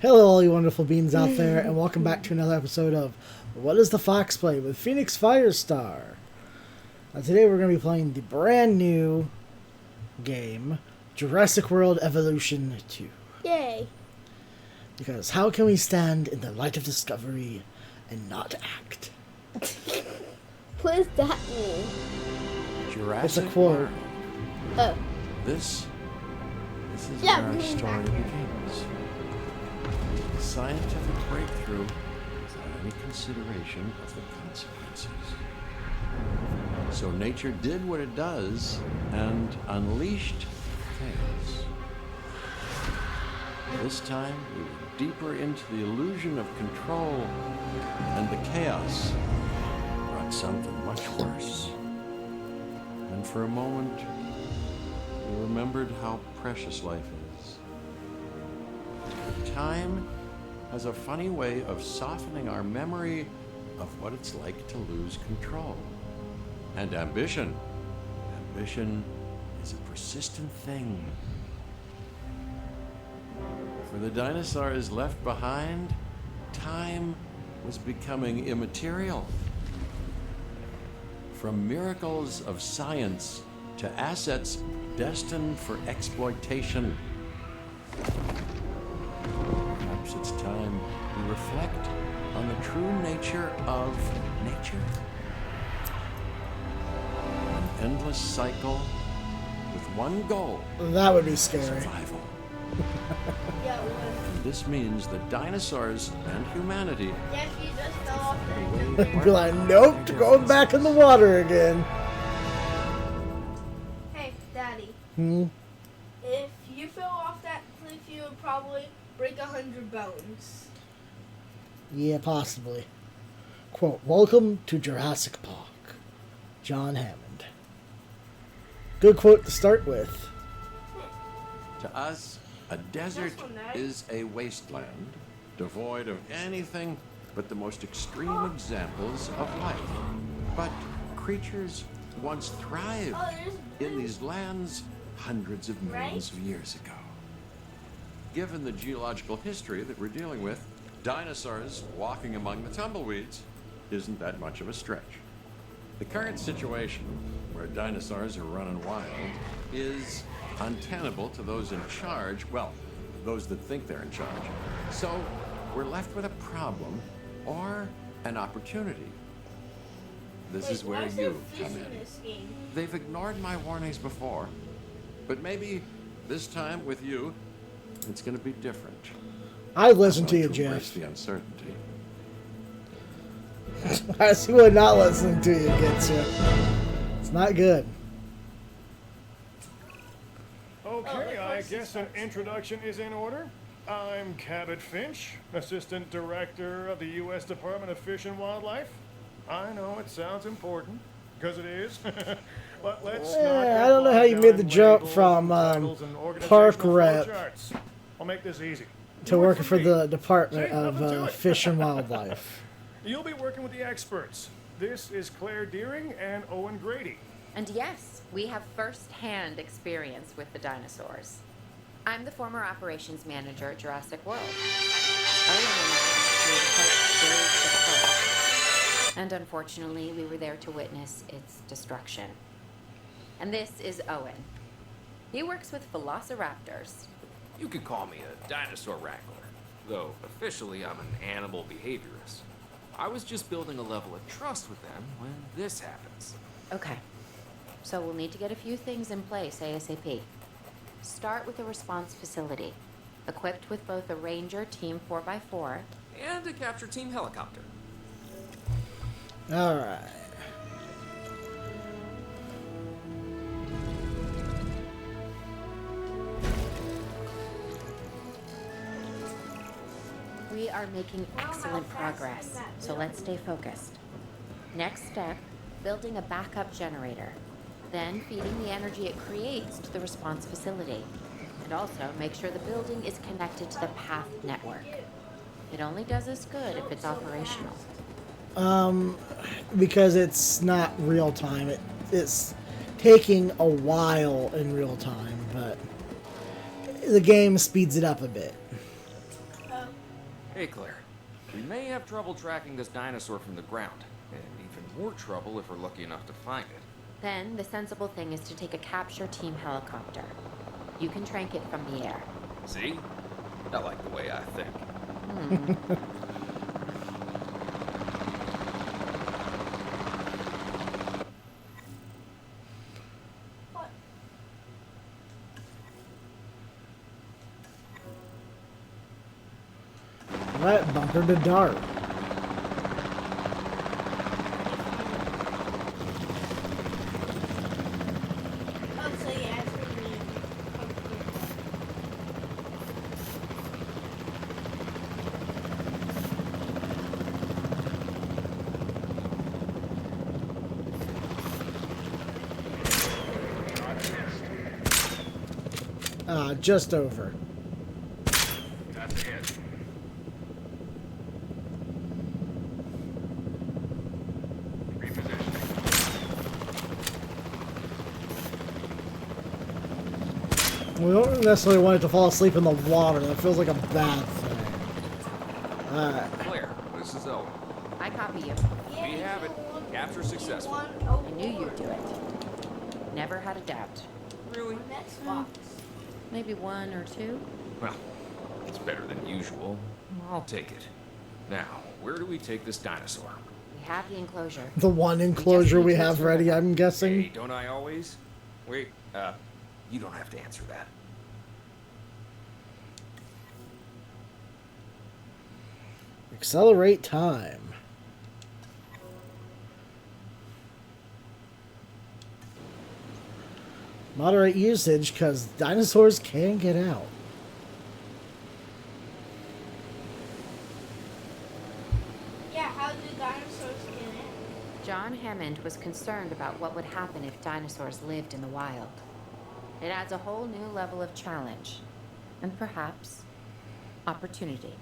Hello, all you wonderful beings out there, and welcome back to another episode of What Does the Fox Play with Phoenix Firestar. Today we're going to be playing the brand new game, Jurassic World Evolution 2. Yay! Because how can we stand in the light of discovery and not act? What does that mean? Jurassic It's a quote. World. Oh. This is Yeah, where our we story back. begins. Scientific breakthrough without any consideration of the consequences. So nature did what it does and unleashed chaos. This time we were deeper into the illusion of control, and the chaos brought something much worse. And for a moment, we remembered how precious life is. Time has a funny way of softening our memory of what it's like to lose control. And ambition. Ambition is a persistent thing. For the dinosaurs left behind, time was becoming immaterial. From miracles of science to assets destined for exploitation. Perhaps it's time we reflect on the true nature of nature. An endless cycle with one goal: That would be scary. survival. Yeah, it was. And this means that dinosaurs and humanity Yeah, she just fell off Be like, nope, going back in the water again. Hey, Daddy. Hmm? If you fell off that cliff, you would probably break 100 bones. Yeah, possibly. Quote, welcome to Jurassic Park. John Hammond. Good quote to start with. To us, a desert That's so nice. is a wasteland, devoid of anything but the most extreme examples of life. But creatures once thrived Oh, there's in these lands hundreds of millions of years ago. Given the geological history that we're dealing with, dinosaurs walking among the tumbleweeds isn't that much of a stretch. The current situation, where dinosaurs are running wild, is untenable to those in charge, well, those that think they're in charge. So we're left with a problem or an opportunity. This is where you come in. This game? They've ignored my warnings before, but maybe this time with you, it's going to be different. I listen to I'm you, willing embrace Jeff. the uncertainty. I see what not listening to you gets you. It's not good. Okay, I guess an introduction is in order. I'm Cabot Finch, Assistant Director of the U.S. Department of Fish and Wildlife. I know it sounds important, because it is. But let's not I don't know how you made the jump from park rep I'll make this easy. to You work working for me. the Department See, nothing to of it. Fish and Wildlife. You'll be working with the experts. This is Claire Deering and Owen Grady. And yes, we have first-hand experience with the dinosaurs. I'm the former operations manager at Jurassic World. Owen and I actually helped build the park. And unfortunately, we were there to witness its destruction. And this is Owen. He works with velociraptors. You could call me a dinosaur wrangler, though officially I'm an animal behaviorist. I was just building a level of trust with them when this happens. Okay. So we'll need to get a few things in place ASAP. Start with a response facility, equipped with both a Ranger Team 4x4 And a capture team helicopter. Alright. We are making excellent progress, so let's stay focused. Next step, building a backup generator. Then feeding the energy it creates to the response facility. And also make sure the building is connected to the path network. It only does us good if it's operational. Because it's not real time. It's taking a while in real time, but the game speeds it up a bit. Hey, Claire. We may have trouble tracking this dinosaur from the ground, and even more trouble if we're lucky enough to find it. Then the sensible thing is to take a capture team helicopter. You can trank it from the air. See? I like the way I think. What? Right, bunker to dart. Oh, so yeah, it's gonna be Just over. That's a hit. Repositioning. We don't necessarily want it to fall asleep in the water. That feels like a bad thing. Alright. Claire, this is Owen. I copy you. Yeah, We have it. Capture successful. I knew you'd do it. Never had a doubt. Really? Next box. Maybe one or two? Well, it's better than usual. I'll take it. Now, where do we take this dinosaur? We have the enclosure. The one enclosure we have to ready, I'm Hey, guessing. don't I always? Wait, you don't have to answer that. Accelerate time. Moderate usage, because dinosaurs can get out. Yeah, how do dinosaurs get in? John Hammond was concerned about what would happen if dinosaurs lived in the wild. It adds a whole new level of challenge, and perhaps opportunity.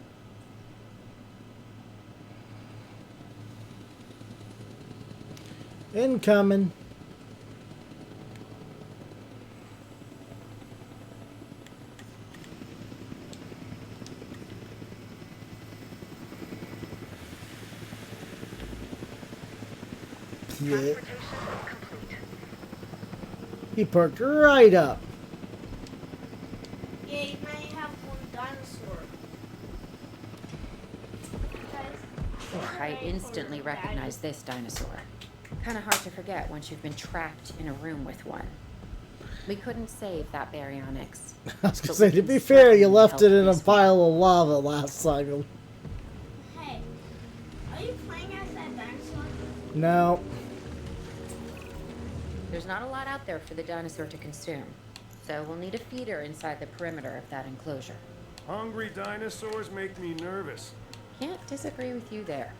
Incoming. Yeah. He perked right up. Yeah, you may have one dinosaur. I instantly recognize this dinosaur. Kind of hard to forget once you've been trapped in a room with one. We couldn't save that baryonyx. I was gonna say, to be fair, you left it in a pile of lava last cycle. Hey, are you playing as that dinosaur? No. There's not a lot out there for the dinosaur to consume, so we'll need a feeder inside the perimeter of that enclosure. Hungry dinosaurs make me nervous. Can't disagree with you there.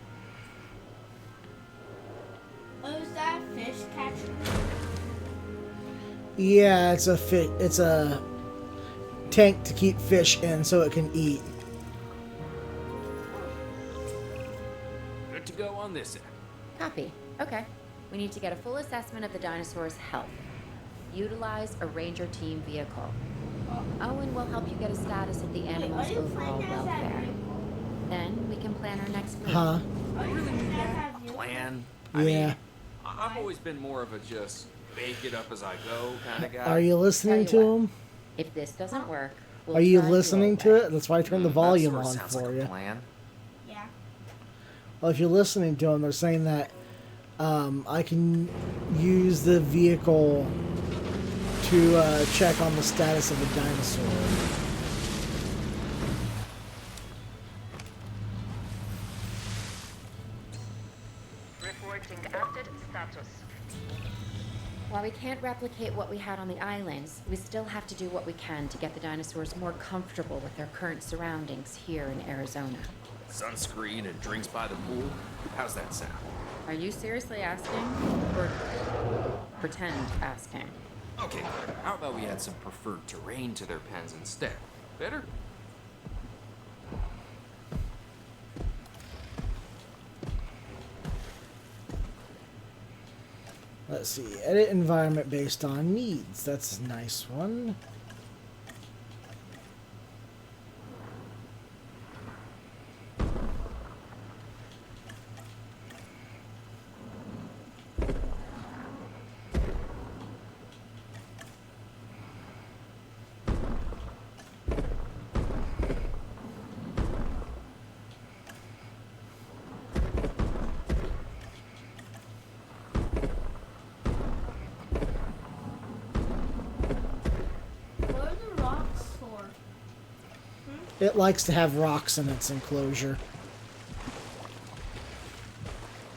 Oh, is that a fish catcher? Yeah, it's a fit. It's a tank to keep fish in so it can eat. Good to go on this end. Copy. Okay. We need to get a full assessment of the dinosaur's health. Utilize a ranger team vehicle. Owen will help you get a status of the animal's are you overall playing as that welfare. vehicle? Then we can plan our next move. Huh? Are you playing as that vehicle? Plan? Yeah. I mean, I've always been more of a just bake it up as I go kind of guy. Are you listening Tell to you what. him? If this doesn't work, we'll Are you try listening your to way. it? That's why I turned the That volume sorta on sounds for like a you. plan. Yeah. Well, if you're listening to them, they're saying that I can use the vehicle to check on the status of the dinosaur. Reporting update status. While we can't replicate what we had on the islands, we still have to do what we can to get the dinosaurs more comfortable with their current surroundings here in Arizona. Sunscreen and drinks by the pool. How's that sound? Are you seriously asking? Or pretend asking? Okay, how about we add some preferred terrain to their pens instead? Better? Let's see. Edit environment based on needs. That's a nice one. It likes to have rocks in its enclosure.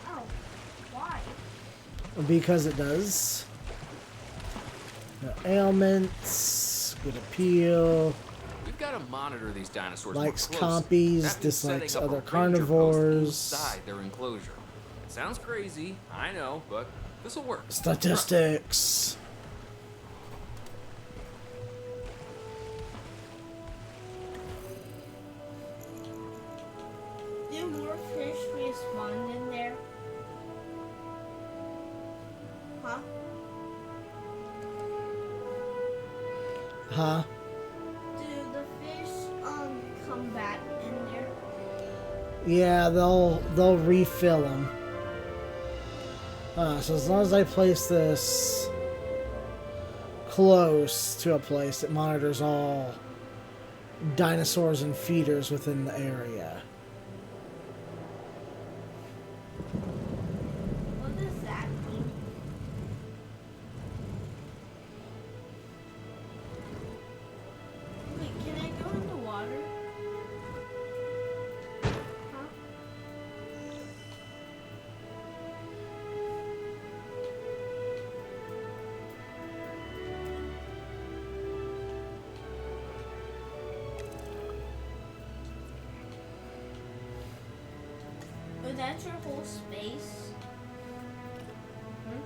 Oh, why? Because it does. No ailments. Good appeal. We've got to monitor these dinosaurs Likes more closely. compies, That means dislikes setting up other a ranger post carnivores. inside their enclosure. Sounds crazy, I know, but this'll work. Statistics. Do more fish respawn in there? Huh? Huh? Do the fish come back in there? Yeah, they'll refill them. So as long as I place this close to a place, it monitors all dinosaurs and feeders within the area. What does that mean? Wait, can I go in the water? Huh? Oh, that's your whole space? Hmm?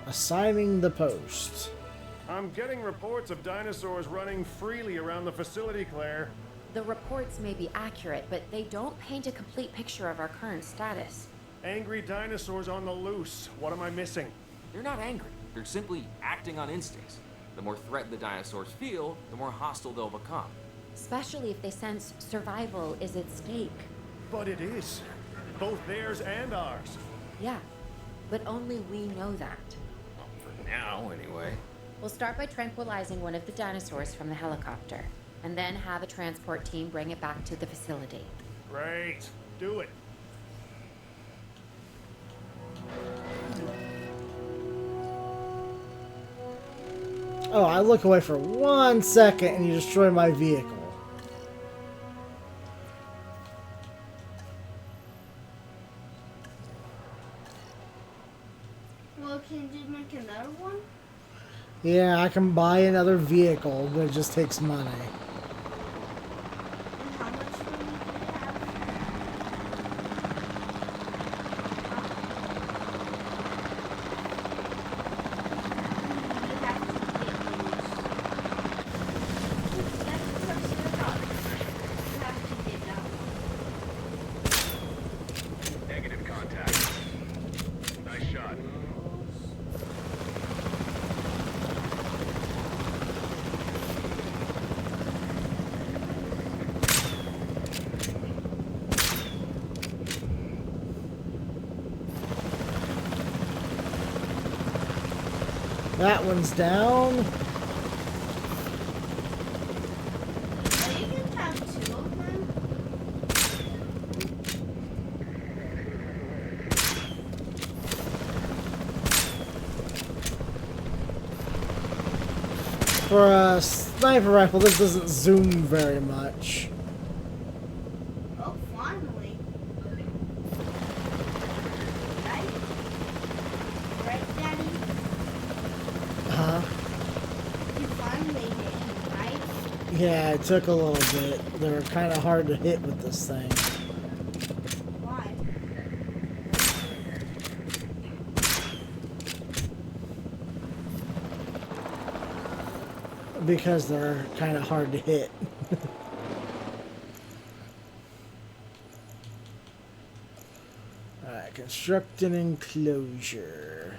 Assigning the post. I'm getting reports of dinosaurs running freely around the facility, Claire. The reports may be accurate, but they don't paint a complete picture of our current status. Angry dinosaurs on the loose. What am I missing? They're not angry, they're simply acting on instincts. The more threatened the dinosaurs feel, the more hostile they'll become. Especially if they sense survival is at stake. But it is. Both theirs and ours. Yeah, but only we know that. Well, for now, anyway. We'll start by tranquilizing one of the dinosaurs from the helicopter, and then have a transport team bring it back to the facility. Great. Do it. Oh, I look away for 1 second and you destroy my vehicle. Well, can you make another one? Yeah, I can buy another vehicle, but it just takes money. And how much money do you have? You have to get these. That's the first thing. You have to get that one. Negative contact. Nice shot. That one's down. Oh, you can have two of them. For a sniper rifle, this doesn't zoom very much. Oh, finally. Right? Right, Daddy? Huh? You finally hit him, right? Yeah, it took a little bit. They were kind of hard to hit with this thing. Why? Because they're kind of hard to hit. Alright, construct an enclosure.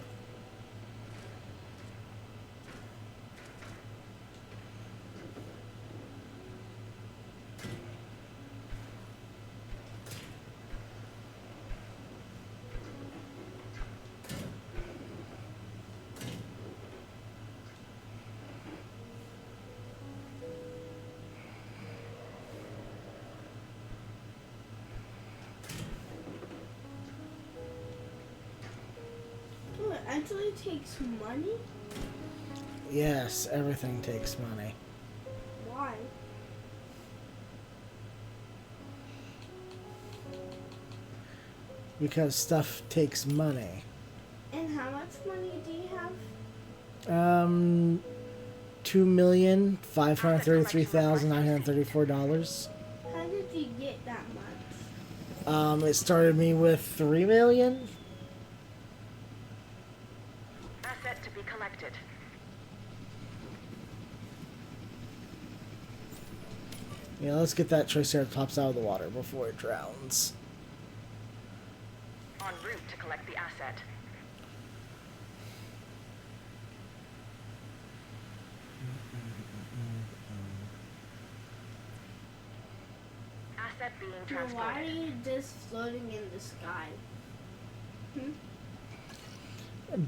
actually takes money? Yes, everything takes money. Why? Because stuff takes money. And how much money do you have? $2,533,934. How did you get that much? It started me with $3 million. Asset to be collected. Yeah, let's get that Triceratops out of the water before it drowns. En route to collect the asset. Asset being Now, why are transported. you just floating in the sky?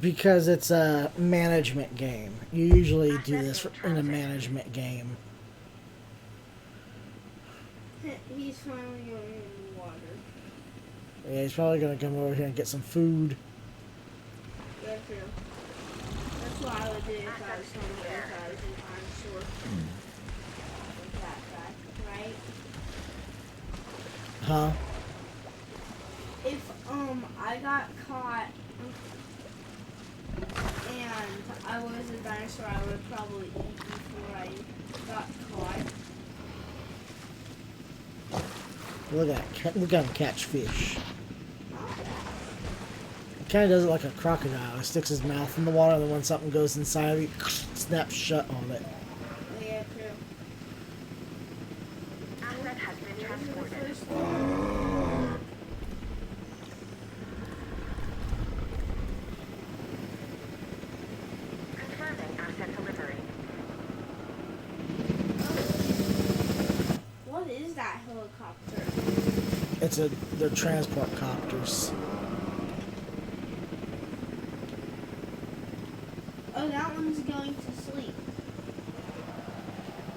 Because it's a management game. You usually do this in a management game. He's finally going in the water. Yeah, he's probably going to come over here and get some food. Yeah, true. That's what I would do if I was somewhere, if I was in Onshore. Like that guy, right? Huh? If I got caught and I was a dinosaur, I would probably eat before I got caught. Look at him catch fish. He kind of does it like a crocodile. He sticks his mouth in the water, and then when something goes inside, he snaps shut on it. Oh, yeah, true. Asset has been transported. Confirming asset delivery. What is that helicopter? They're transport copters. Oh, that one's going to sleep.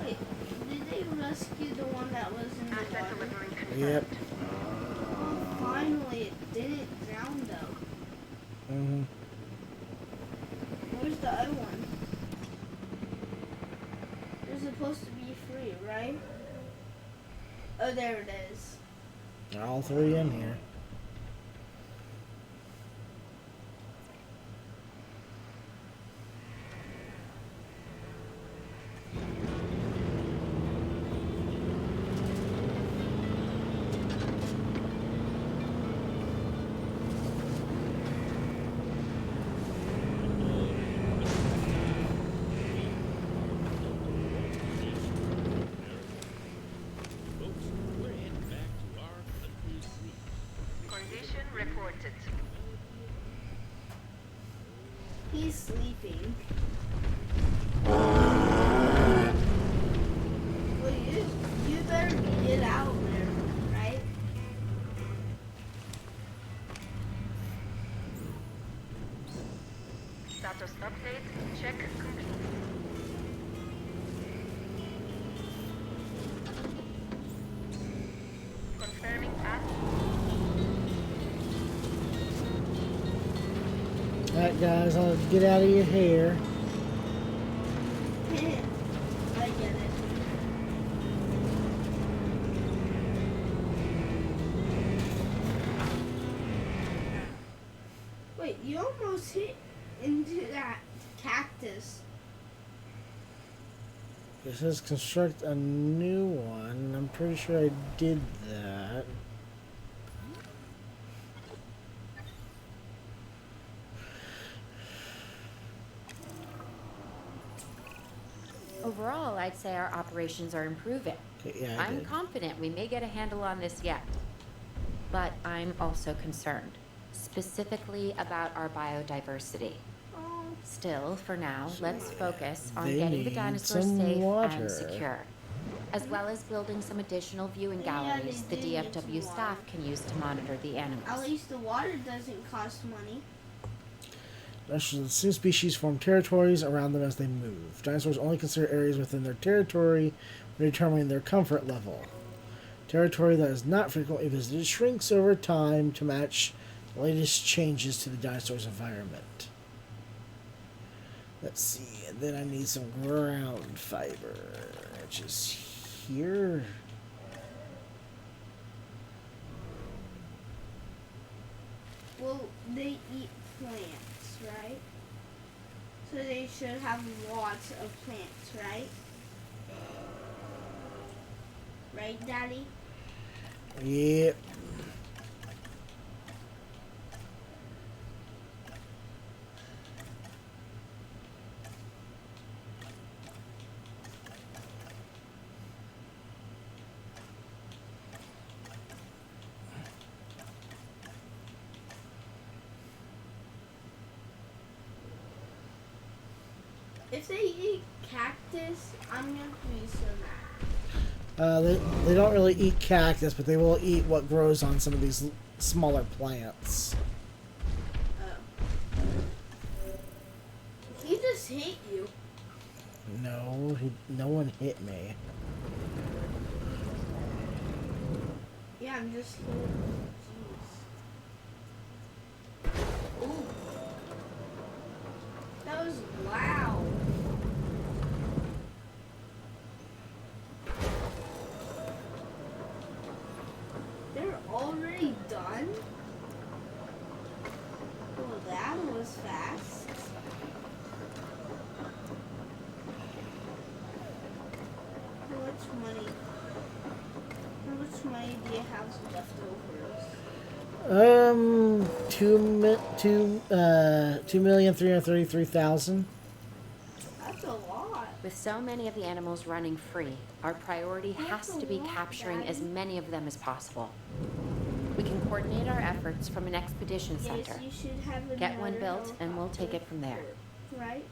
Wait, did they rescue the one that was in the Asset water? delivery confirmed. Yep. Oh, finally, it didn't drown though. Mm-hmm. Where's the other one? They're supposed to be free, right? Oh, there it is. They're all three in here. Condition reported. He's sleeping. Well, you better get out there, right? Status update. Check complete. Confirming asset. Alright, guys, I'll get out of your hair. I get it. Wait, you almost hit into that cactus. It says construct a new one. I'm pretty sure I did that. Overall, I'd say our operations are improving. Okay, yeah, I I'm did. confident we may get a handle on this yet. But I'm also concerned, specifically about our biodiversity. Oh, Still, for now, let's focus on They getting the need dinosaurs some safe water. and secure, as well as building some additional viewing Yeah, galleries they the do need DFW some staff water. can use to monitor the at animals. least the water doesn't cost money. The same species form territories around them as they move. Dinosaurs only consider areas within their territory when determining their comfort level. Territory that is not frequently visited shrinks over time to match the latest changes to the dinosaur's environment. Let's see, and then I need some ground fiber, which is here. Well, they eat plants, right? So they should have lots of plants, right? Right, Daddy? Yep. If they eat cactus, I'm gonna be so mad. They don't really eat cactus, but they will eat what grows on some of these smaller plants. Oh. He just hit you. No, no one hit me. Yeah, I'm just hitting. Jeez. Ooh. That was loud. They're already done? Well, that was fast. How much money do you have left over? 2,333,000. That's a lot. With so many of the animals running free, our priority has to be capturing as many of them as possible. We can coordinate our efforts from an expedition center. Yes, you should have Get one another built and we'll take it from there. helicopter, right?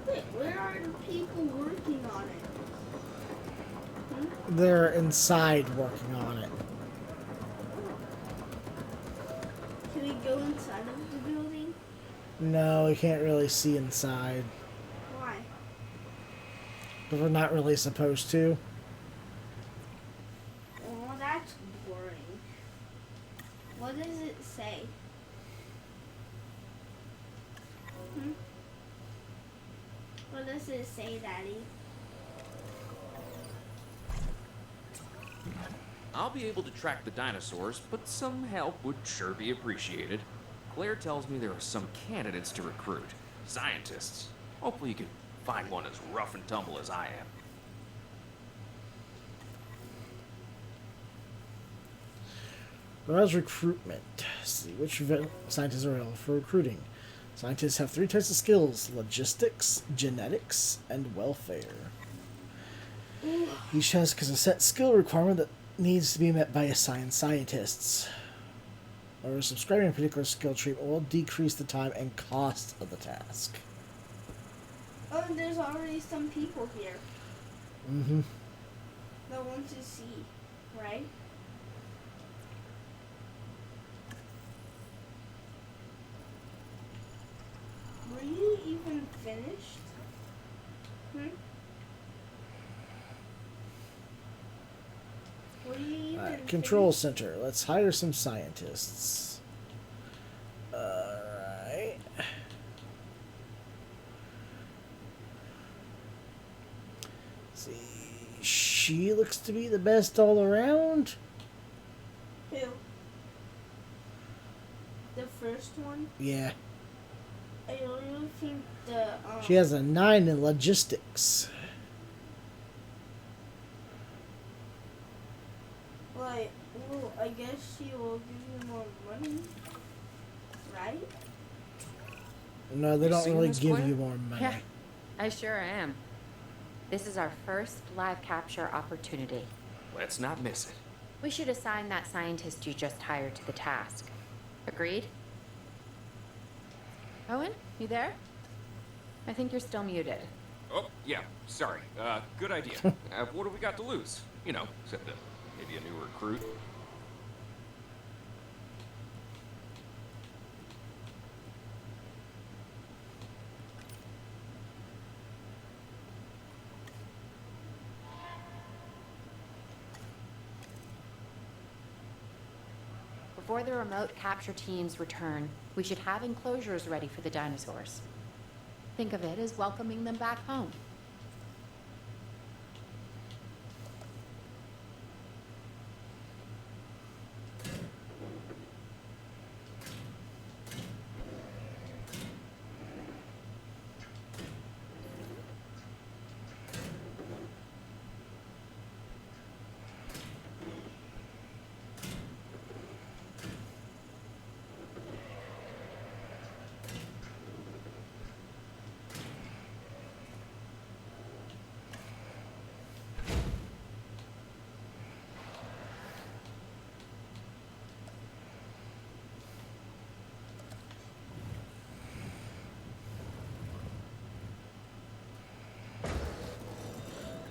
Wait, where are the people working on it? They're inside working on it. Can we go inside of the building? No, you can't really see inside. Why? But we're not really supposed to. Oh, that's boring. What does it say? What does it say, Daddy? I'll be able to track the dinosaurs, but some help would sure be appreciated. Claire tells me there are some candidates to recruit. Scientists. Hopefully you can find one as rough and tumble as I am. Browse recruitment. See which scientists are available for recruiting. Scientists have 3 types of skills: logistics, genetics, and welfare. Each task has a set skill requirement that needs to be met by assigned scientists. Or subscribing to a particular skill tree will decrease the time and cost of the task. Oh, and there's already some people here Mm-hmm. that want to see, right? Were you even finished? Were you even Control finished? center. Let's hire some scientists. Alright. See. She looks to be the best all around. Who? The first one? Yeah. I really think the She has a 9 in logistics. like, well, I guess she will give you more money, right? No, they You don't seen really this, give Claire? you more money. Yeah, I sure am. This is our first live capture opportunity. Let's not miss it. We should assign that scientist you just hired to the task. Agreed? Owen, you there? I think you're still muted. Oh, yeah, sorry. Good idea. What do we got to lose? You know, except maybe a new recruit. Before the remote capture teams return, we should have enclosures ready for the dinosaurs. Think of it as welcoming them back home.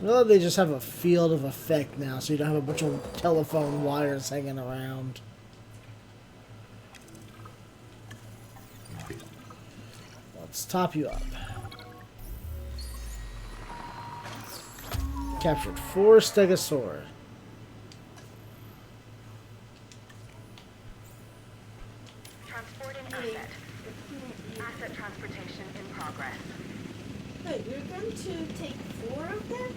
Well, they just have a field of effect now, so you don't have a bunch of telephone wires hanging around. Let's top you up. Captured 4 stegosaur. Transporting asset. Asset transportation in progress. Wait, you're going to take 4 of them?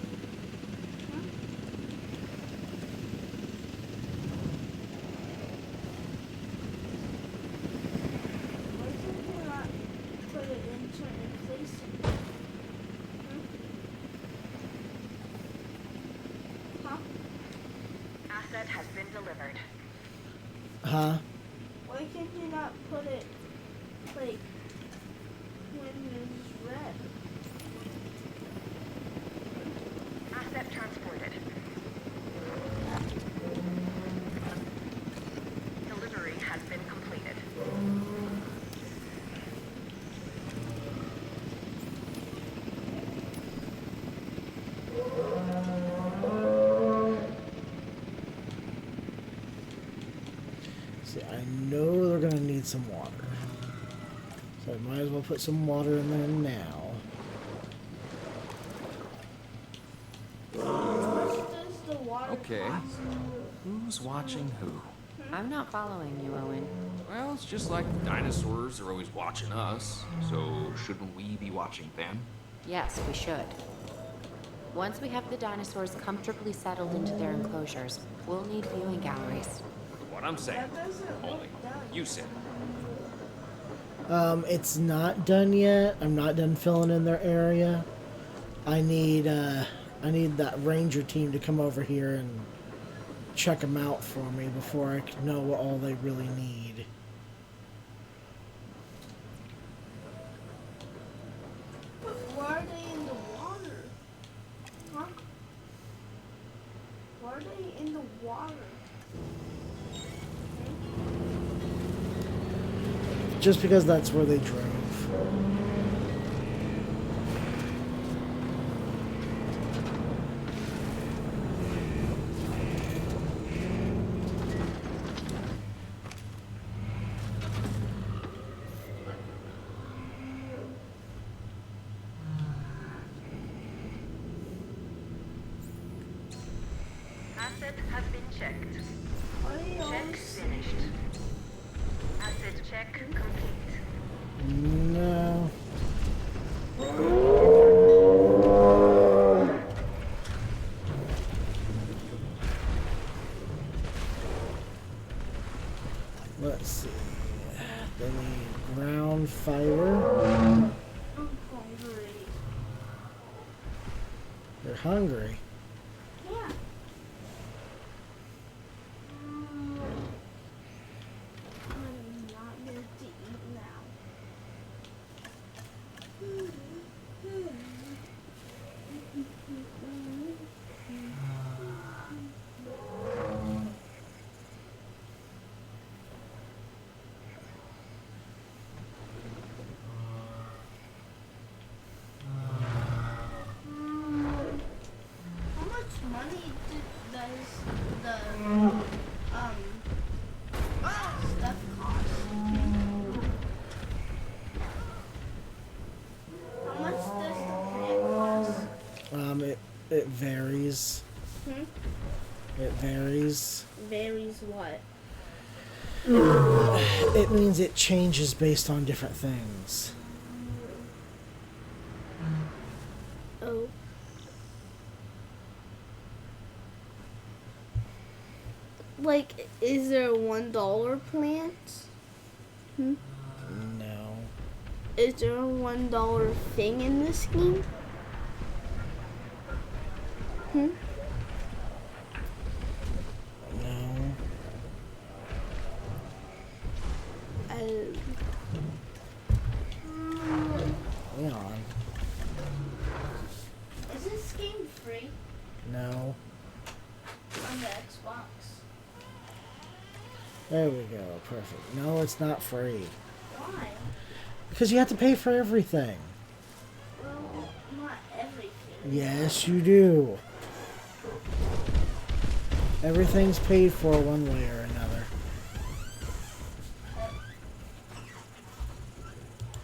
Why can you not put it into a place? Huh? Asset has been delivered. Huh? Why can you not put it, like, when it's red? Asset transported. Delivery has been completed. See, I know they're gonna need some water. So I might as well put some water in there now. How much does the water Okay. cost? Who's watching who? I'm not following you, Owen. Well, it's just like the dinosaurs are always watching us, so shouldn't we be watching them? Yes, we should. Once we have the dinosaurs comfortably settled into their enclosures, we'll need viewing galleries. What I'm saying. That doesn't Only look done. you said. It's not done yet. I'm not done filling in their area. I need that ranger team to come over here and check them out for me before I can know what all they really need. But why are they in the water? Huh? Why are they in the water? Just because that's where they drove. Asset has been checked. Why are they Check always... finished. Asset check complete. No. Let's see. They need ground fiber. I'm hungry. They're hungry. Yeah. I'm not going to eat now. How much money does the stuff cost? How much does the plant cost? It varies. Hmm? It varies. Varies what? It means it changes based on different things. Oh. Like, is there $1 plans? No. Is there a $1 thing in this game? No. Hang on. Is this game free No. on the Xbox? There we go. Perfect. No, it's not free. Why? Because you have to pay for everything. Well, not everything. Yes, you do. Everything's paid for one way or another.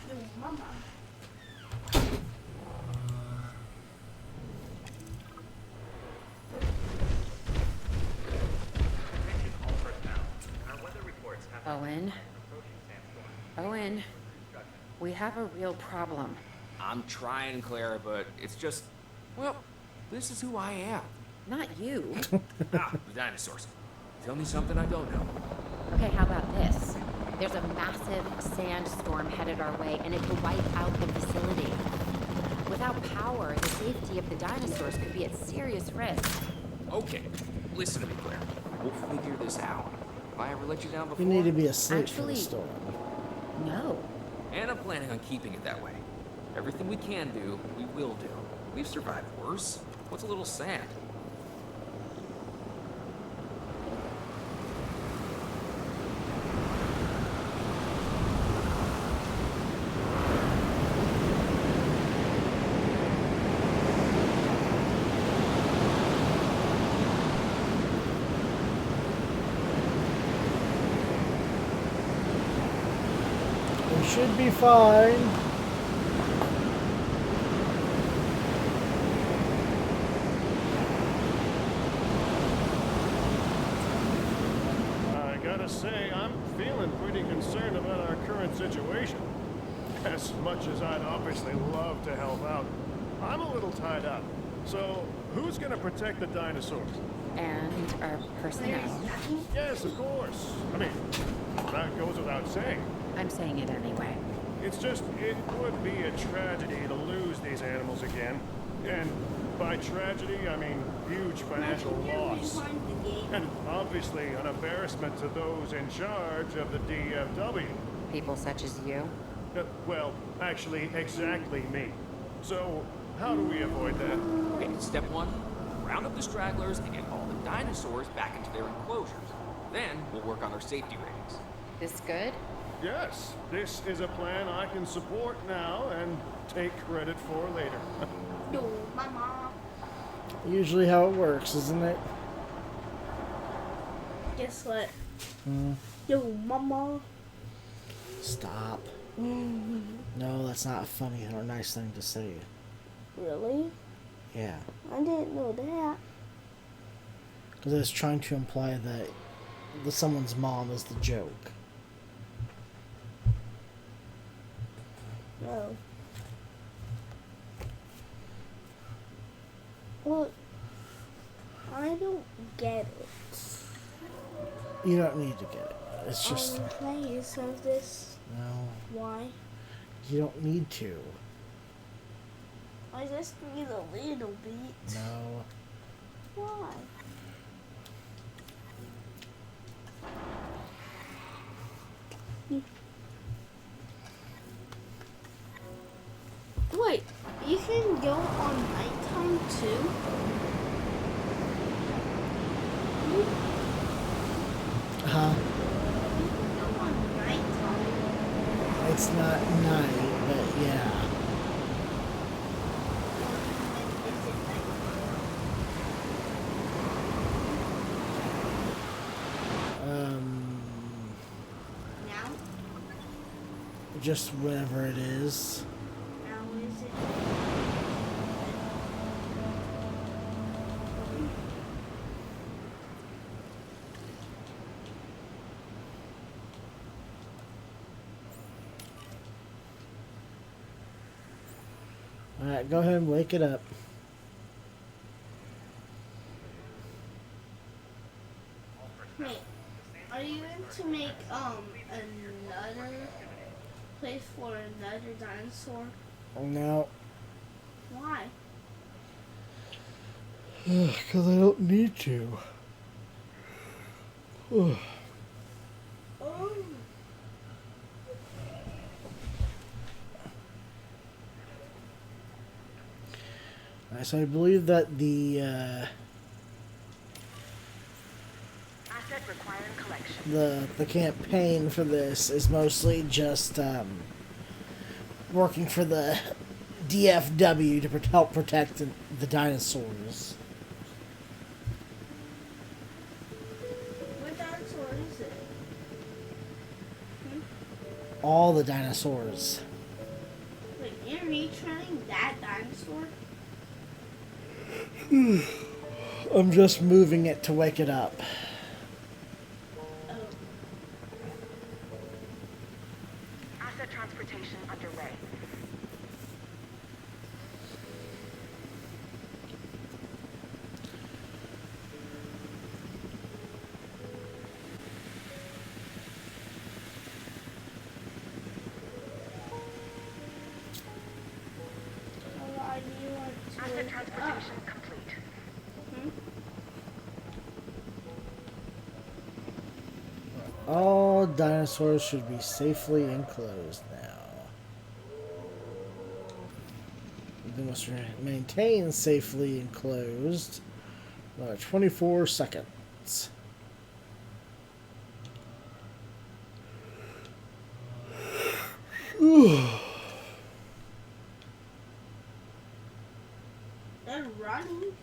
No, Mama. Owen. Owen. We have a real problem. I'm trying, Claire, but it's just, well, this is who I am. Not you. The dinosaurs. Tell me something I don't know. Okay, how about this? There's a massive sandstorm headed our way, and it could wipe out the facility. Without power, the safety of the dinosaurs could be at serious risk. Okay, listen to me, Claire. We'll figure this out. If I ever let you down before, You need to be asleep for the Actually- storm. No. and I'm planning on keeping it that way. Everything we can do, we will do. We've survived worse. What's a little sand? We should be fine. I gotta say, I'm feeling pretty concerned about our current situation. As much as I'd obviously love to help out, I'm a little tied up. So, who's gonna protect the dinosaurs? And our personnel. Yes, of course. I mean, that goes without saying. I'm saying it anyway. It's just, it would be a tragedy to lose these animals again. And by tragedy, I mean huge financial loss. And obviously an embarrassment to those in charge of the DFW. People such as you. Well, actually, exactly me. So, how do we avoid that? Okay, step one, round up the stragglers and get all the dinosaurs back into their enclosures. Then we'll work on our safety ratings. This good? Yes, this is a plan I can support now and take credit for later. No, Mama. Usually how it works, isn't it? Guess what? Hmm. Yo, Mama. Stop. No, that's not a funny or nice thing to say. Really? Yeah. I didn't know that. Because it's trying to imply that someone's mom is the joke. No. Well, I don't get it. You don't need to get it. It's just, Can I use some of this? no, Why? you don't need to. I just need a little bit. No. Why? Wait, you can go on nighttime too? Huh? You can go on nighttime. It's not night, but yeah. Now? Just whatever it is. Now is it? Alright, go ahead and wake it up. Wait, are you going to make another place for another dinosaur? No. Why? Because I don't need to. Oh. So I believe that the Asset requiring collection. the campaign for this is mostly just working for the DFW to help protect the dinosaurs. What dinosaur is it? All the dinosaurs. Wait, you're retraining that dinosaur? I'm just moving it to wake it up. Oh. Asset transportation underway. Why do you want to Asset wake it transportation up? complete. All dinosaurs should be safely enclosed now. They must maintain safely enclosed. 24 seconds. They're running.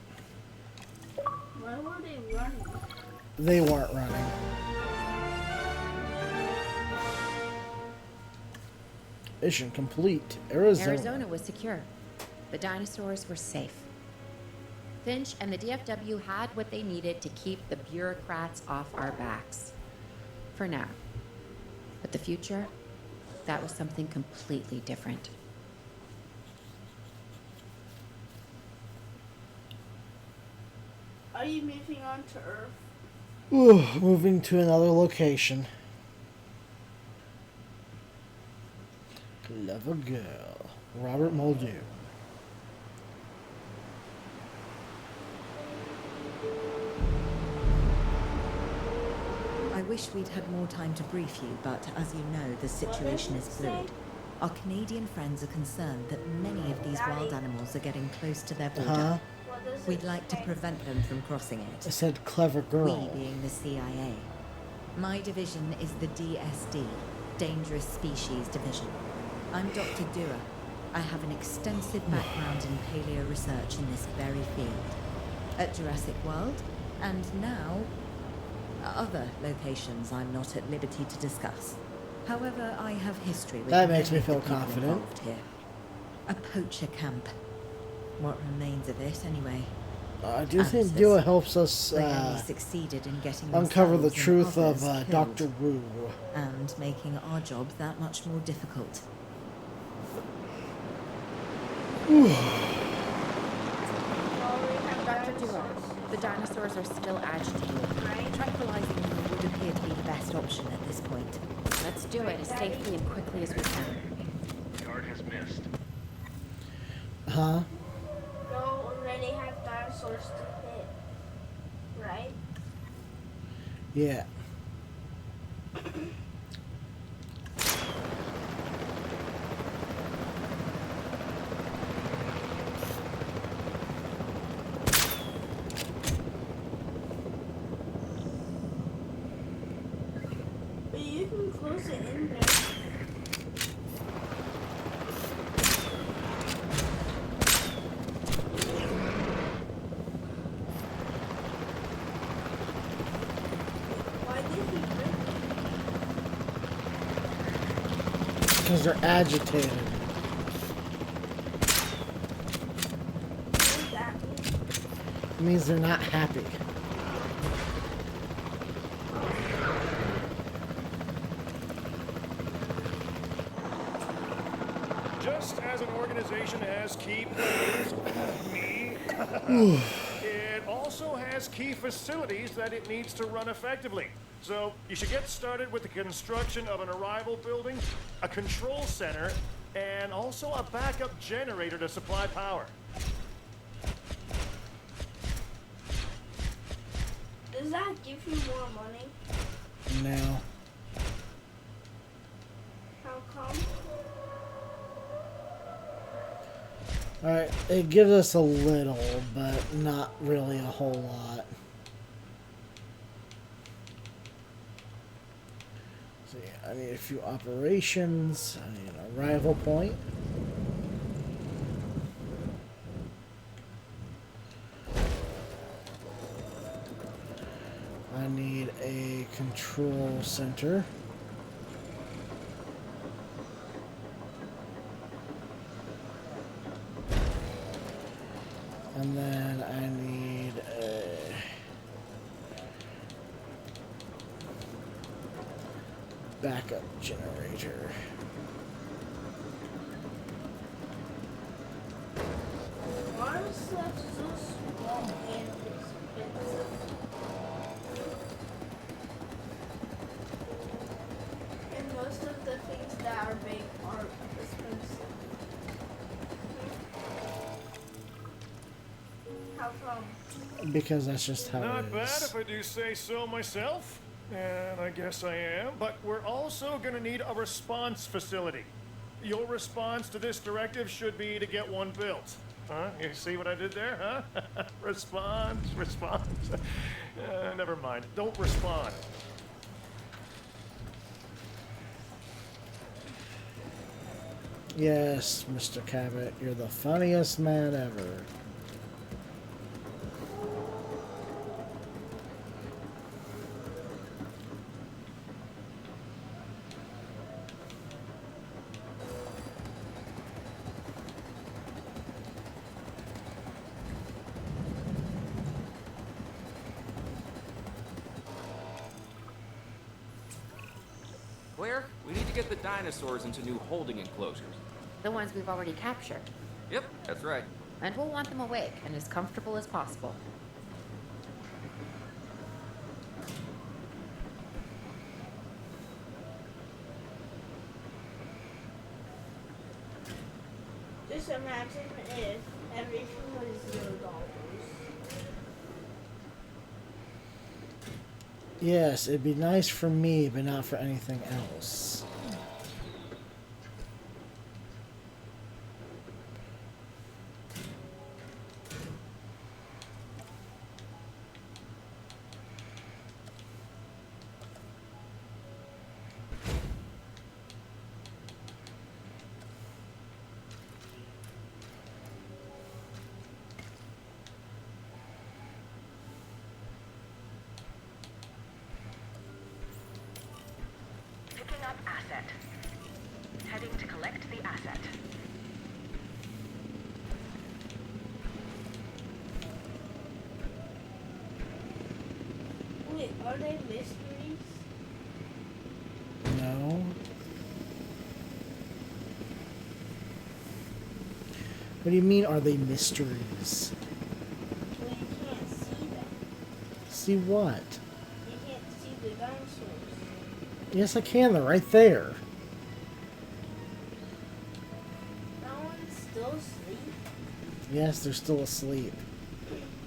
Why were they running? They weren't running. Mission complete. Arizona was secure. The dinosaurs were safe. Finch and the DFW had what they needed to keep the bureaucrats off our backs. For now. But the future, that was something completely different. Are you moving on to Earth? Moving to another location. Clever girl. Robert Muldoon. I wish we'd had more time to brief you, but as you know, the situation is fluid. Our Canadian friends are concerned that many of these wild animals are getting close to their border. What does We'd it like to say? prevent them from crossing I it. said clever girl. We being the CIA. My division is the DSD, Dangerous Species Division. I'm Dr. Dewar. I have an extensive background in paleo research in this very field. At Jurassic World, and now other locations I'm not at liberty to discuss. However, I have history with That makes many me of the feel people confident. involved here. A poacher camp. What remains of it, anyway? I do think Answers. Dua helps us They only succeeded in getting uncover the themselves and truth of others Dr. killed, Wu. and making our job that much more difficult. Dr. Dewar, the dinosaurs are still agitated. Tranquilizing them would appear to be the best option at this point. Let's do it as safely and quickly as we can. Guard has missed. Huh? They'll already have dinosaurs to hit. Right? Yeah. But you can close it in there. Why did he break it? Because they're agitated. What does that mean? It means they're not happy. Just as an organization has key players, me, it also has key facilities that it needs to run effectively. So you should get started with the construction of an arrival building, a control center, and also a backup generator to supply power. Does that give you more money? No. How come? Alright, it gives us a little, but not really a whole lot. So yeah, I need a few operations. I need an arrival point. I need a control center. And then I need a backup generator. Why is stuff so small and expensive? And most of the things that are big are expensive. How come? Because that's just how Not it bad is. if I do say so myself. And I guess I am. But we're also going to need a response facility. Your response to this directive should be to get one built. Huh? You see what I did there, huh? Response. Never mind. Don't respond. Yes, Mr. Cabot, you're the funniest man ever. Claire, we need to get the dinosaurs into new holding enclosures. The ones we've already captured. Yep, that's right. And we'll want them awake and as comfortable as possible. Just imagine if everything was $0. Yes, it'd be nice for me, but not for anything else. Picking up asset. Heading to collect the asset. Wait, are they mysteries? No. What do you mean, are they mysteries? Well, you can't see them. See what? You can't see the dinosaurs. Yes, I can. They're right there. That one's still asleep. Yes, they're still asleep.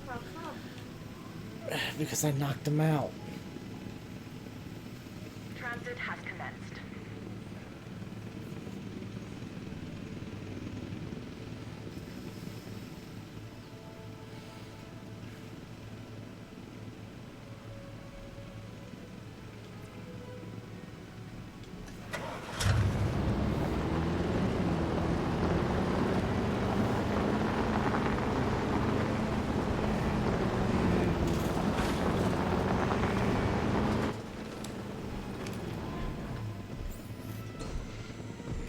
How come? Because I knocked them out. Transit has commenced.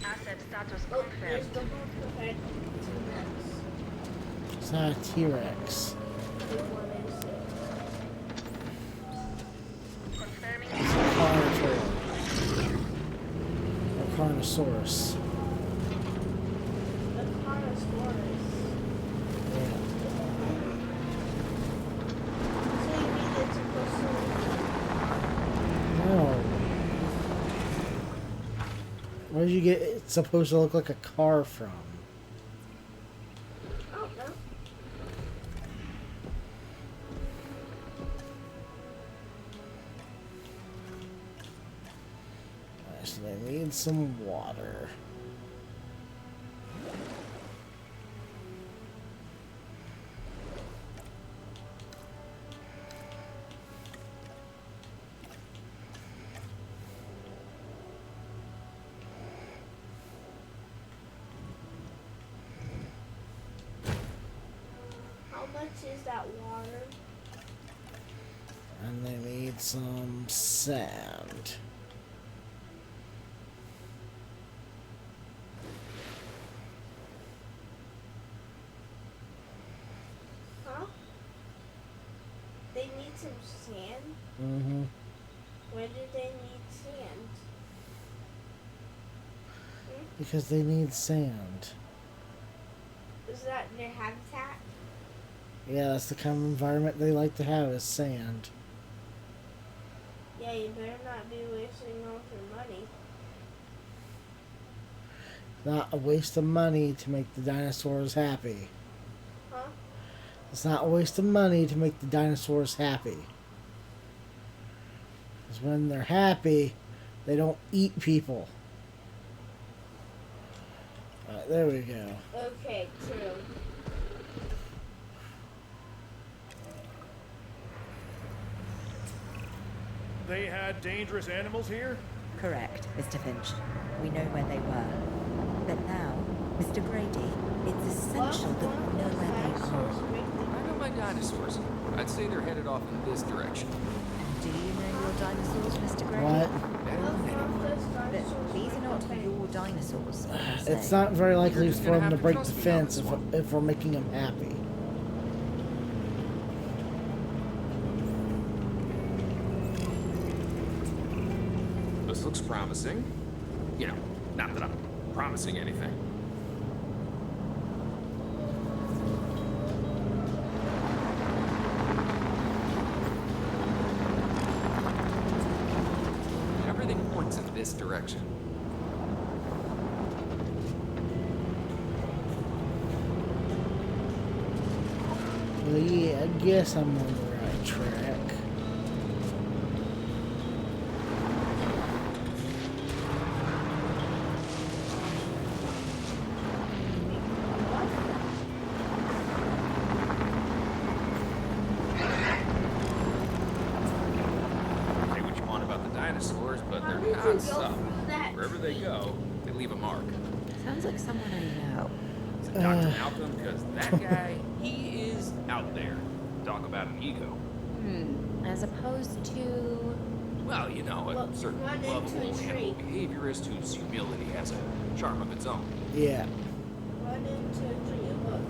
Asset status Oh, there's confirmed. the one prepared to It's not a T-Rex. Which one is it? Confirming Carnotaur. Or Carnosaurus. Where did you get it's supposed to look like a car from? I don't know. Alright, so they need some water. How much is that water? And they need some sand. Huh? They need some sand? Mm-hmm. Where do they need sand? Because they need sand. Is that their habitat? Yeah, that's the kind of environment they like to have is sand. Yeah, you better not be wasting all your money. Not a waste of money to make the dinosaurs happy. Huh? It's not a waste of money to make the dinosaurs happy. Because when they're happy, they don't eat people. Alright, there we go. Okay, true. They had dangerous animals here? Correct, Mr. Finch. We know where they were. But now, Mr. Grady, it's essential that we know where they are. I know my dinosaurs. I'd say they're headed off in this direction. Do you know your dinosaurs, Mr. Grady? What? But these are not your dinosaurs, per se. It's not very likely You're just for gonna them to have to break the trust me on fence this one. if we're making them happy. This looks promising. You know, not that I'm promising anything. Everything points in this direction. Well, yeah, I guess I'm on the right track. Say what you want about the dinosaurs, but they're How did you not go soft. through that Wherever they tree? go, they leave a mark. Sounds like someone I know. Is it Dr. Malcolm? Because that guy, he is out there. Talk about an ego. As opposed to... Well, you know, a Look, certain run into lovable a tree. animal behaviorist whose humility has a charm of its own. Yeah. Run into a tree. Look.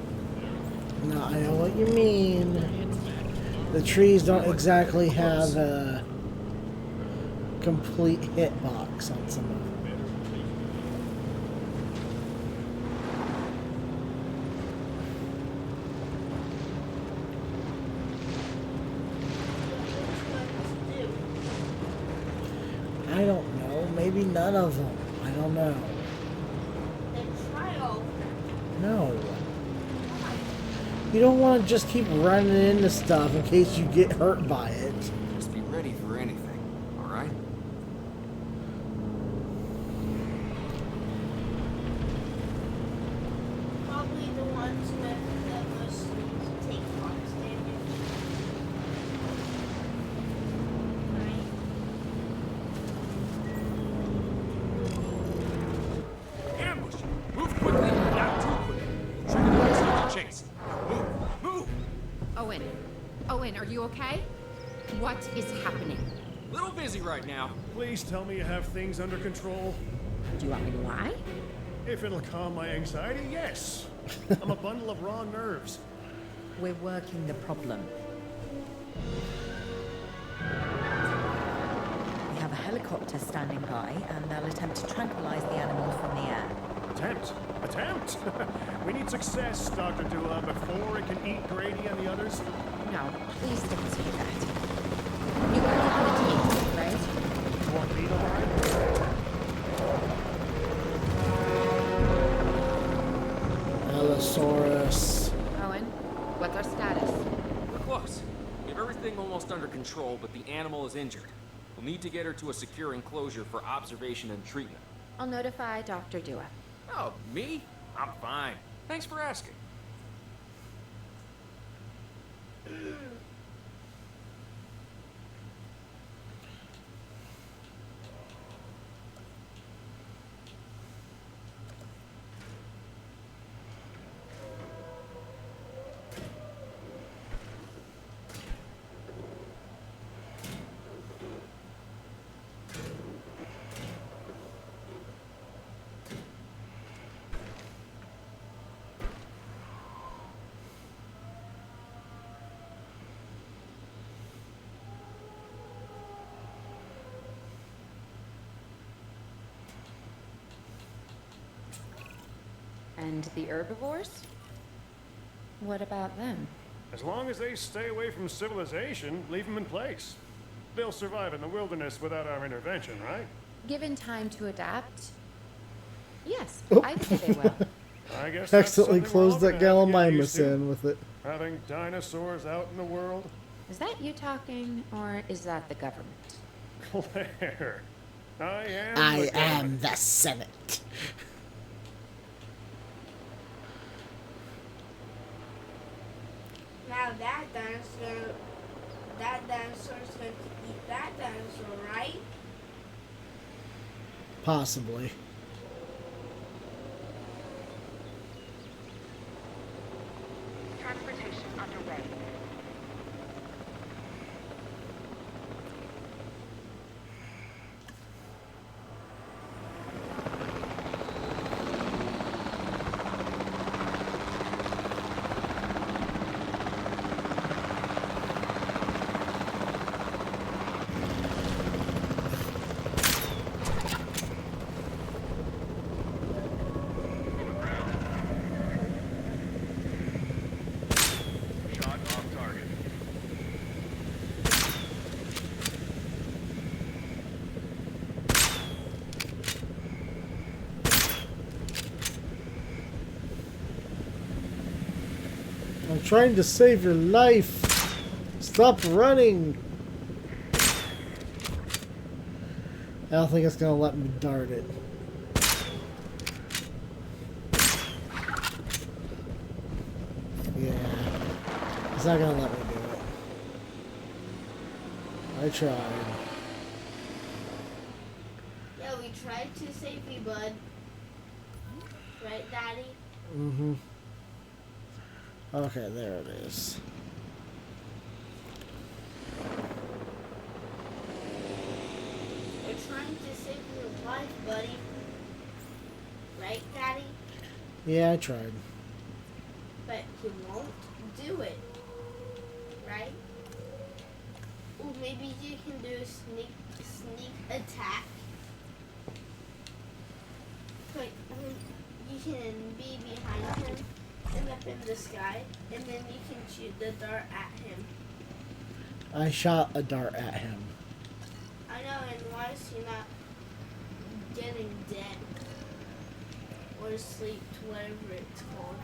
No, I know what you mean. The trees don't exactly have a complete hitbox on some of them. Which ones do? I don't know. Maybe none of them. I don't know. Then try all of them. No. You don't want to just keep running into stuff in case you get hurt by it. Just be ready for anything, alright? Probably the ones with the most take marks damage. Right? Ambush! Move quickly, not too quickly. Trigger the next chase. Move! Move! Owen, are you okay? What is happening? Little busy right now. Please tell me you have things under control. Do you want me to lie? If it'll calm my anxiety, yes. I'm a bundle of raw nerves. We're working the problem. We have a helicopter standing by, and they'll attempt to tranquilize the animal from the air. Attempt. Attempt? We need success, Dr. Dua, before it can eat Grady and the others. No, please don't say that. You already have a team, right? You want me to lie? Saurus. Owen, what's our status? We're close. We have everything almost under control, but the animal is injured. We'll need to get her to a secure enclosure for observation and treatment. I'll notify Dr. Dua. Oh, me? I'm fine. Thanks for asking. And the herbivores? What about them? As long as they stay away from civilization, leave them in place. They'll survive in the wilderness without our intervention, right? Given time to adapt? Yes, Oh. I'd say they will. I guess that's Accidentally something we're all closed that gonna have to get used Gallimimus to. in with it. Having dinosaurs out in the world? Is that you talking, or is that the government? Claire, I am I the am government. the Senate. Now that dinosaur's going to eat that dinosaur, right? Possibly. Transportation underway. Shot off target. I'm trying to save your life. Stop running. I don't think it's gonna let me dart it. Yeah. It's not gonna let me do it. I tried. Yeah, we tried to save you, bud. Right, Daddy? Mm-hmm. Okay, there it is. We're trying to save your life, buddy. Right, Daddy? Yeah, I tried. But he won't do it. Right? Or maybe you can do a sneak attack. But you can be behind him and up in the sky, and then you can shoot the dart at him. I shot a dart at him. I know, and why is he not getting dead? Or sleep, whatever it's called.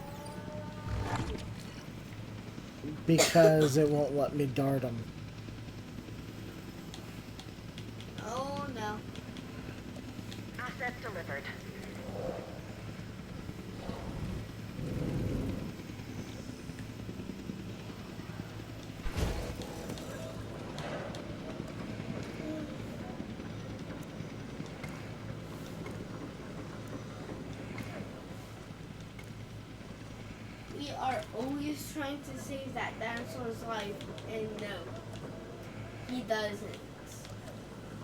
Because it won't let me dart him. Oh no. Assets delivered. We are always trying to save that dinosaur's life, and no, he doesn't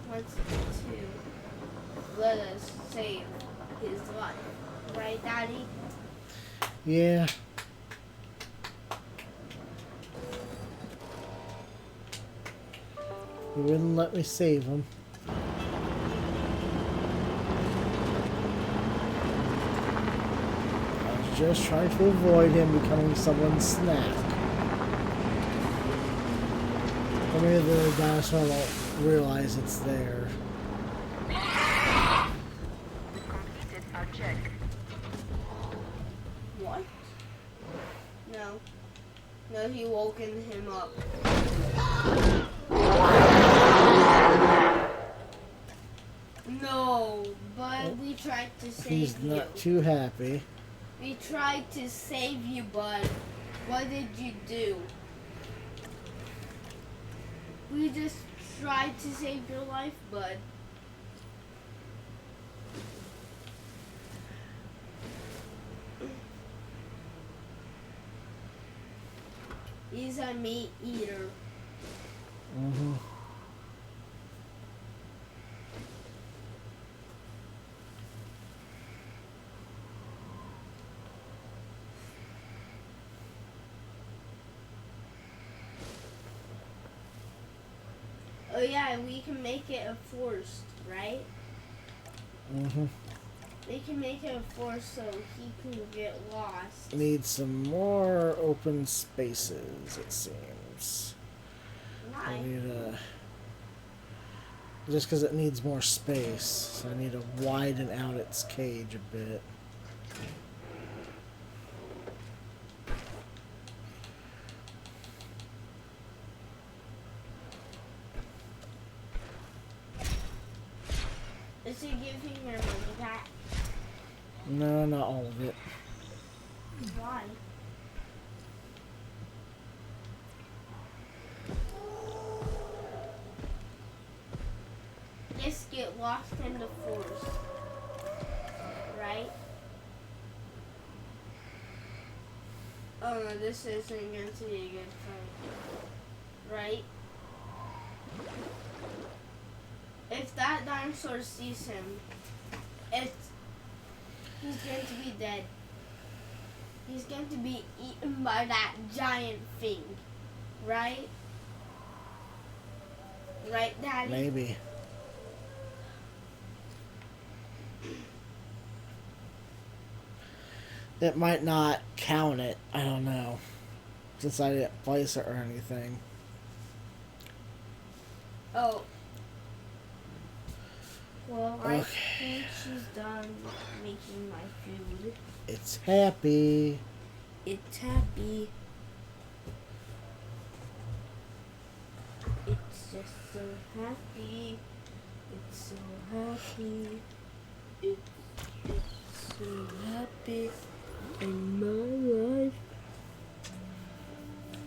want to let us save his life. Right, Daddy? Yeah. He wouldn't let me save him. I was just trying to avoid him becoming someone's snack. Or maybe the dinosaur won't realize it's there. We completed our check. What? No, he woken him up. No, but we tried to save you. He's not too happy. We tried to save you, bud. What did you do? We just tried to save your life, bud. He's a meat eater. Mm-hmm. Oh yeah, we can make it a forest, right? Mm-hmm. We can make it a forest so he can get lost. Need some more open spaces, it seems. I Why? need just because it needs more space, so I need to widen out its cage a bit. Is he giving your money back? No, not all of it. Why? Just get lost in the forest. Right? Oh no, this isn't going to be a good fight. Right? If that dinosaur sees him, he's going to be dead. He's going to be eaten by that giant thing. Right? Right, Daddy? Maybe. It might not count it. I don't know. Since I didn't place it or anything. Oh. Well, I Okay. think she's done making my food. It's happy. It's happy. It's just so happy. It's so happy. It's so happy in my life.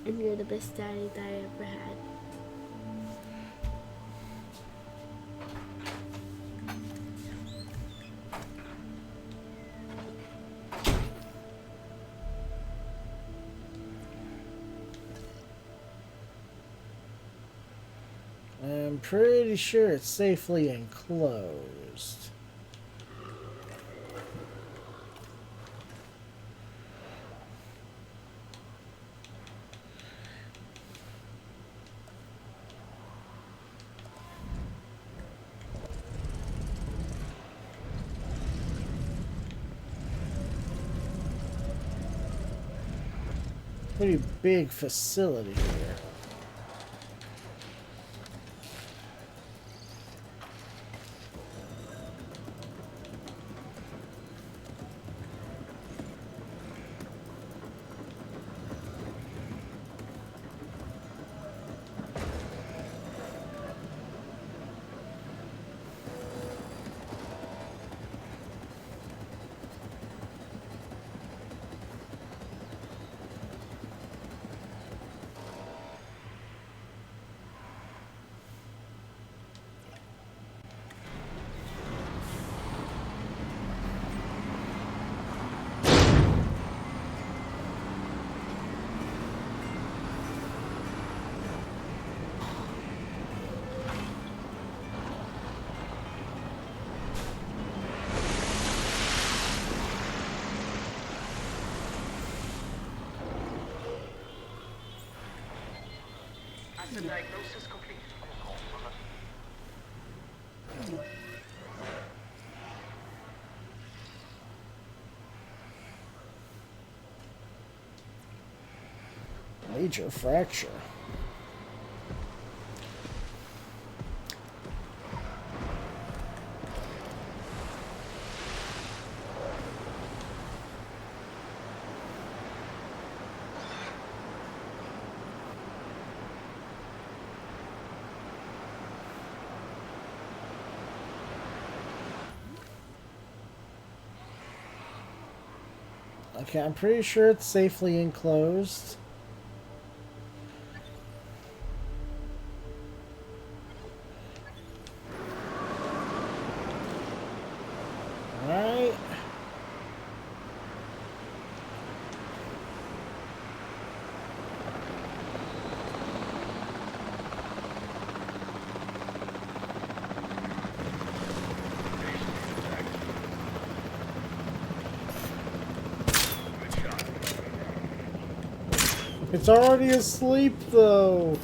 And you're the best daddy that I ever had. I'm pretty sure it's safely enclosed. Pretty big facility here. Asset diagnosis complete. Major fracture. Okay, I'm pretty sure it's safely enclosed. Alright. It's already asleep, though.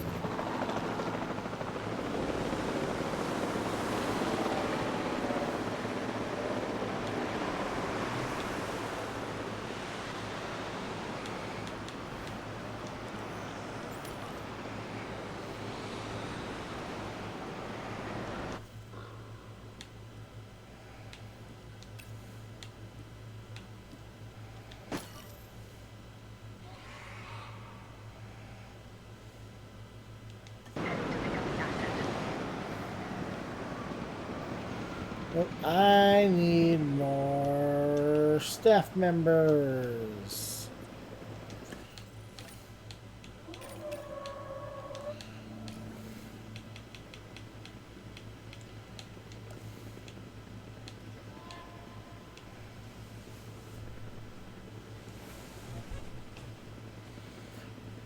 Nope, I need more staff members.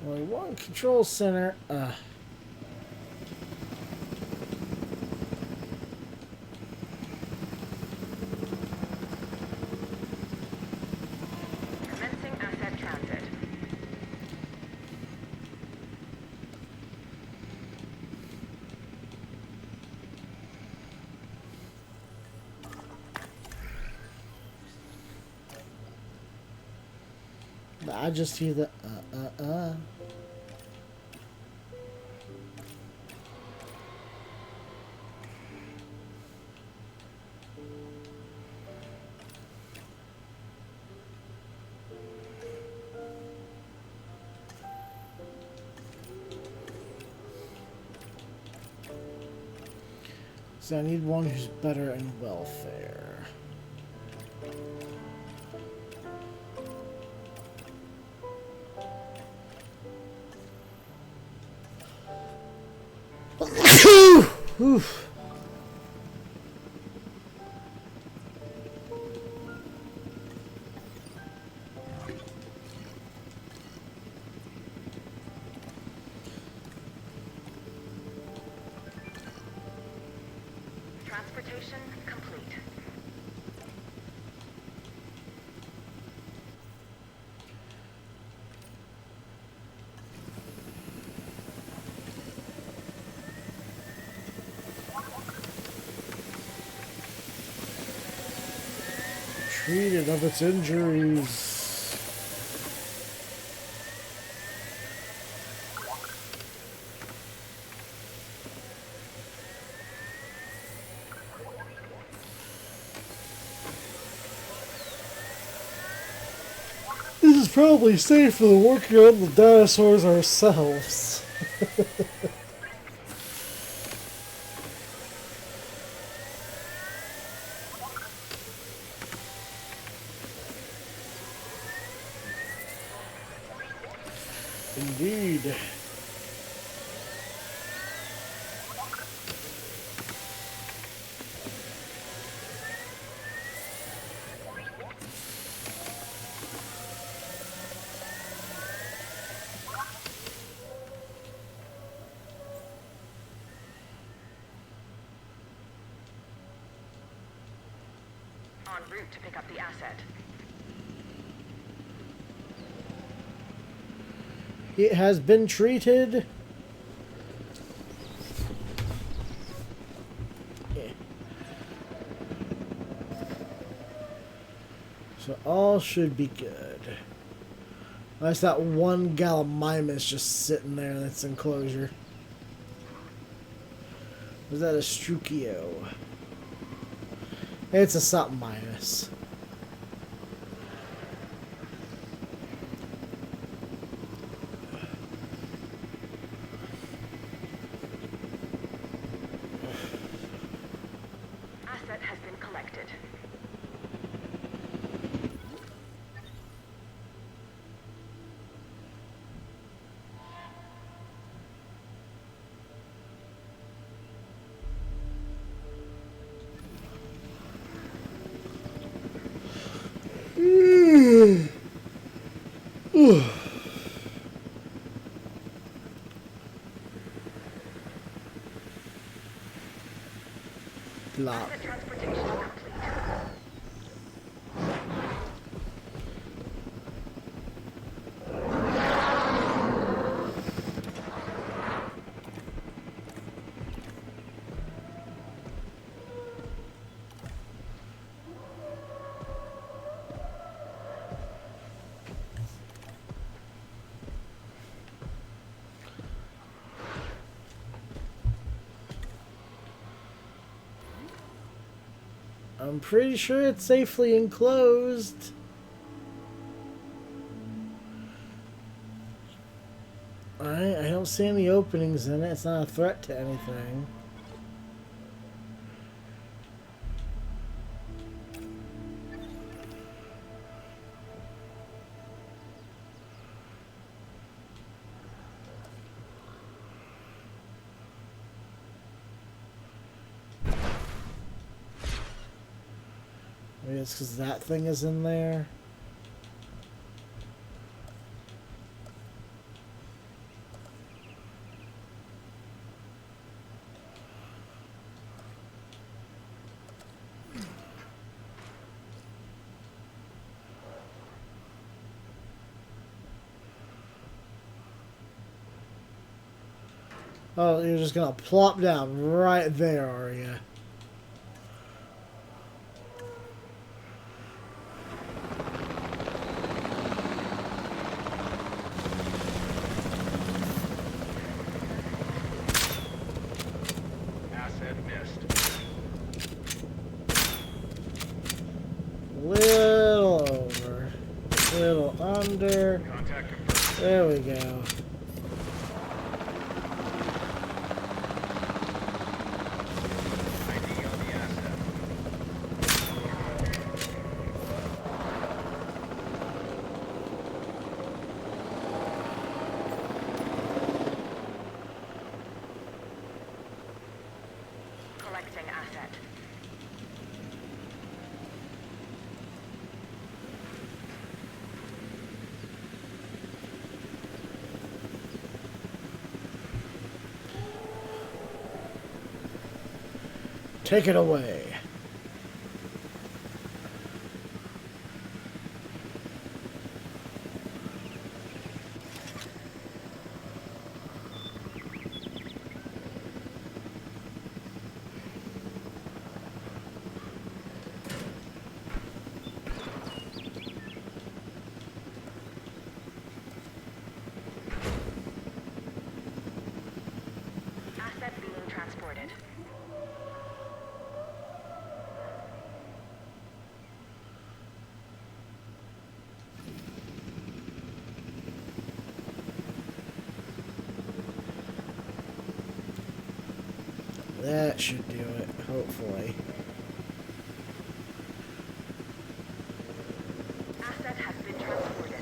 Only one control center. Commencing asset transit. I just hear the So I need one who's better in welfare. Oof. Transportation complete. Treated of its injuries. This is probably safer than working on the dinosaurs ourselves. Indeed. En route to pick up the asset. It has been treated. Yeah. So all should be good. That's that one Gallimimus just sitting there in its enclosure. Was that a Struccio? It's a something minus. Asset has been collected. Lock. Asset transportation complete. I'm pretty sure it's safely enclosed. I don't see any openings in it. It's not a threat to anything. Maybe it's because that thing is in there. Oh, you're just gonna plop down right there, are you? Asset missed. Little over, little under. Contact confirmed. There we go. ID on the asset. Collecting asset. Take it away. Asset being transported. That should do it, hopefully. Asset has been transported.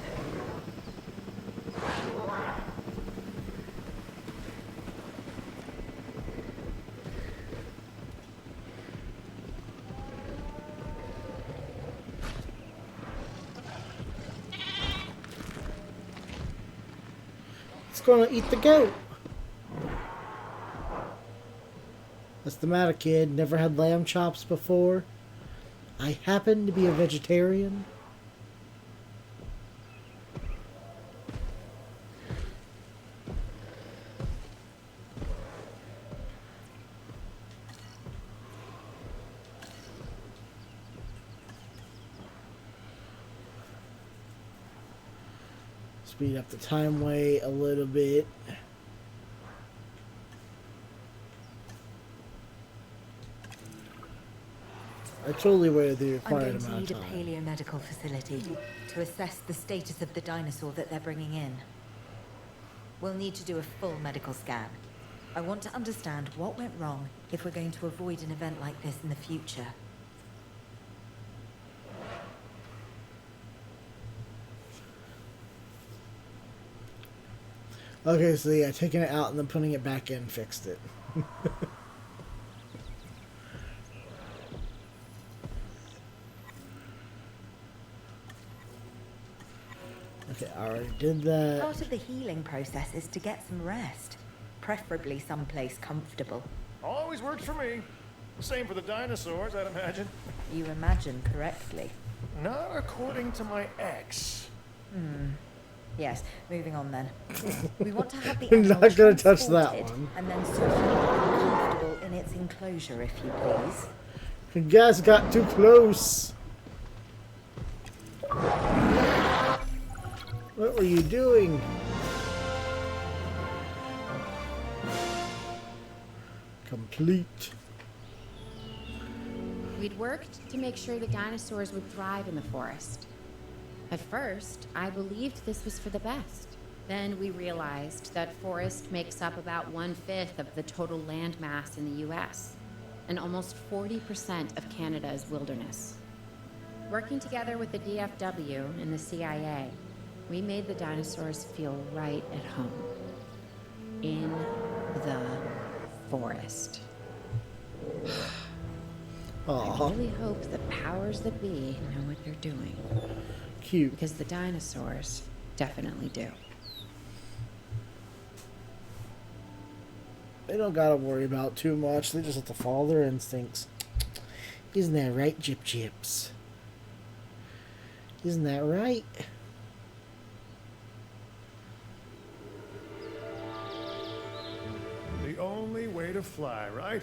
It's gonna eat the goat. What's the matter, kid? Never had lamb chops before? I happen to be a vegetarian. Speed up the time wait a little bit. I totally waited the I'm required going to amount need a of time. paleomedical facility to assess the status of the dinosaur that they're bringing in. We'll need to do a full medical scan. I want to understand what went wrong if we're going to avoid an event like this in the future. Okay, so yeah, taking it out and then putting it back in fixed it. Okay, I already did that. Part of the healing process is to get some rest, preferably someplace comfortable. Always works for me. Same for the dinosaurs, I'd imagine. You imagine correctly. Not according to my ex. Yes, moving on then. We want to have the We're not animal gonna touch that transported one. and then securely comfortable in its enclosure, if you please. You guys got too close. What were you doing? Complete. We'd worked to make sure the dinosaurs would thrive in the forest. At first, I believed this was for the best. Then we realized that forest makes up about 1/5 of the total land mass in the US, and almost 40% of Canada's wilderness. Working together with the DFW and the CIA, we made the dinosaurs feel right at home. In the forest. I Aw, really hope the powers that be know what they're doing, cute. because the dinosaurs definitely do. They don't gotta worry about too much. They just have to follow their instincts. Isn't that right, Jip Jips? Isn't that right? The only way to fly, right?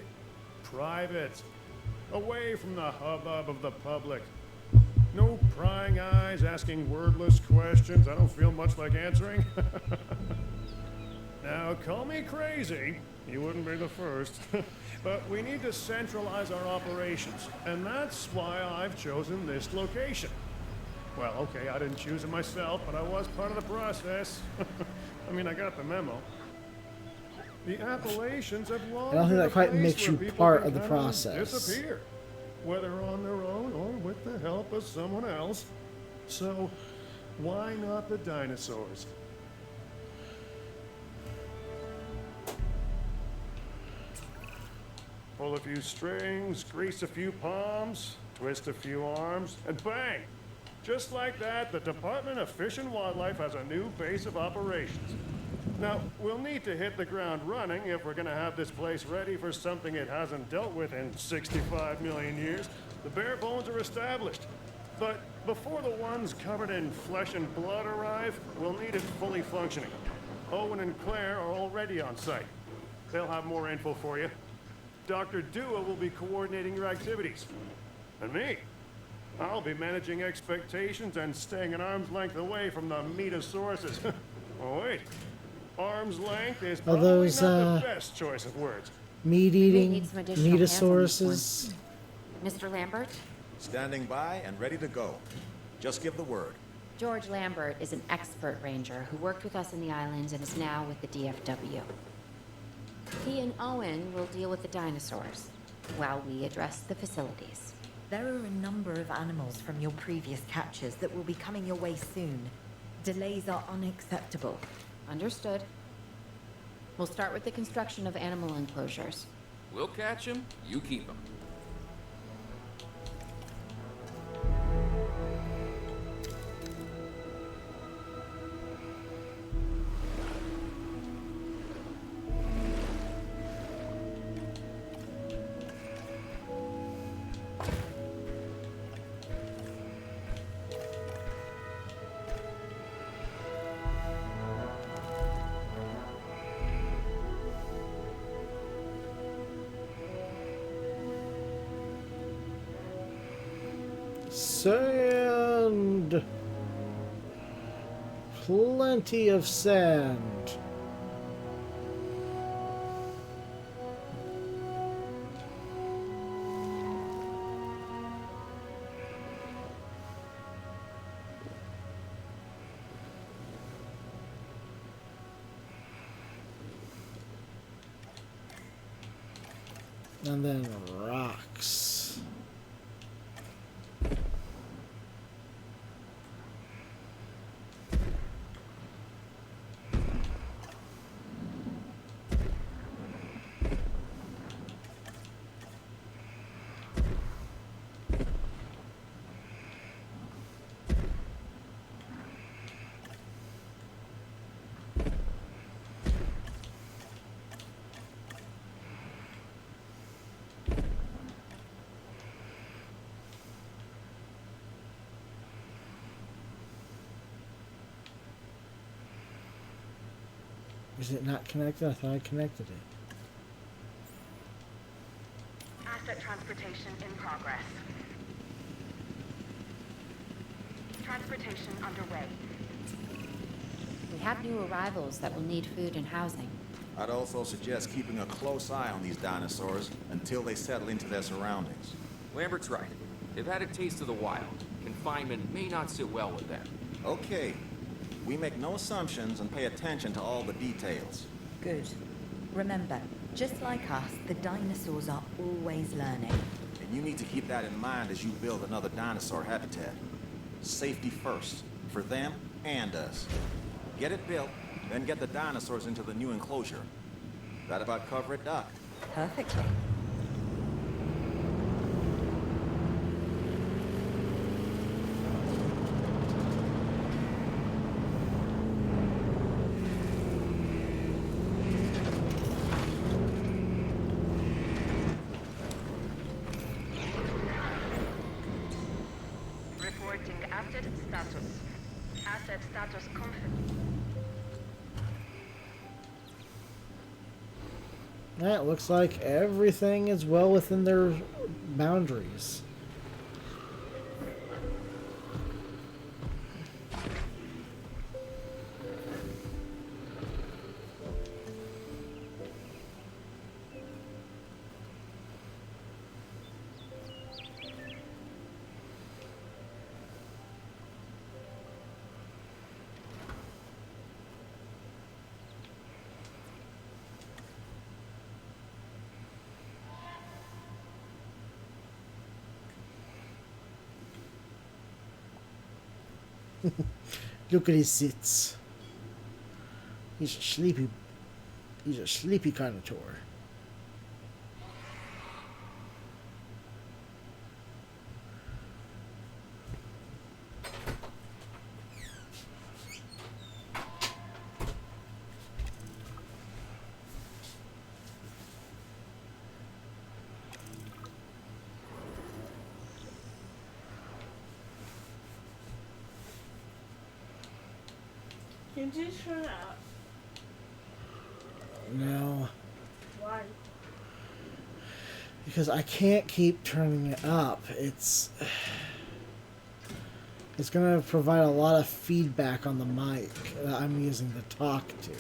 Private. Away from the hubbub of the public. No prying eyes asking wordless questions I don't feel much like answering. Now, call me crazy. You wouldn't be the first. But we need to centralize our operations, and that's why I've chosen this location. Well, okay, I didn't choose it myself, but I was part of the process. I mean, I got the memo. The Appalachians have long I don't think been that a quite place makes where you people part can of the kinda process. Disappear, whether on their own or with the help of someone else. So, why not the dinosaurs? Pull a few strings, grease a few palms, twist a few arms, and bang! Just like that, the Department of Fish and Wildlife has a new base of operations. Now, we'll need to hit the ground running if we're gonna have this place ready for something it hasn't dealt with in 65 million years. The bare bones are established. But before the ones covered in flesh and blood arrive, we'll need it fully functioning. Owen and Claire are already on site. They'll have more info for you. Dr. Dua will be coordinating your activities. And me, I'll be managing expectations and staying an arm's length away from the meatosauruses. Oh, wait. Arm's length is probably those, not the best choice of words. Meat We eating need some additional hands on this metasauruses. Mr. Lambert? Standing by and ready to go. Just give the word. George Lambert is an expert ranger who worked with us in the islands and is now with the DFW. He and Owen will deal with the dinosaurs while we address the facilities. There are a number of animals from your previous catches that will be coming your way soon. Delays are unacceptable. Understood. We'll start with the construction of animal enclosures. We'll catch 'em, you keep 'em. Sand. Plenty of sand. And then rocks. Is it not connected? I thought I connected it. Asset transportation in progress. Transportation underway. We have new arrivals that will need food and housing. I'd also suggest keeping a close eye on these dinosaurs until they settle into their surroundings. Lambert's right. They've had a taste of the wild. Confinement may not sit well with them. Okay. We make no assumptions and pay attention to all the details. Good. Remember, just like us, the dinosaurs are always learning. And you need to keep that in mind as you build another dinosaur habitat. Safety first, for them and us. Get it built, then get the dinosaurs into the new enclosure. That about cover it, Doc? Perfectly. Reporting asset status. Asset status confirmed. That looks like everything is well within their boundaries. Look at his sits. He's a sleepy. He's a sleepy carnotaur. Did you turn out? No, Why? because I can't keep turning it up. It's gonna provide a lot of feedback on the mic that I'm using to talk to.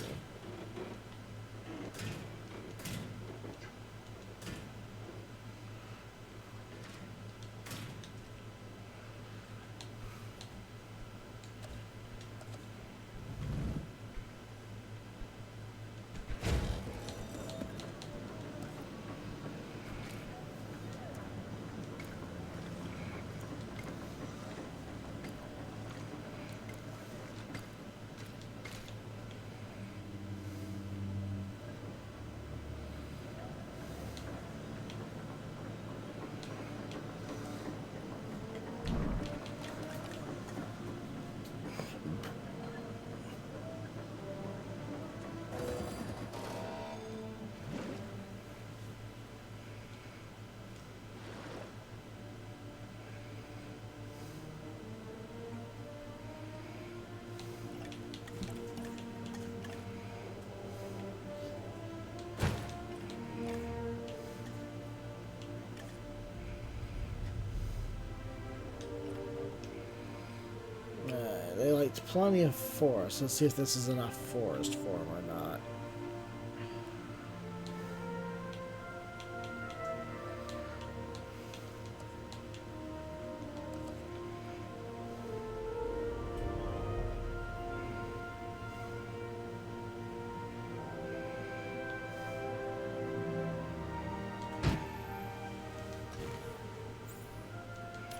They liked plenty of forest. Let's see if this is enough forest for them or not.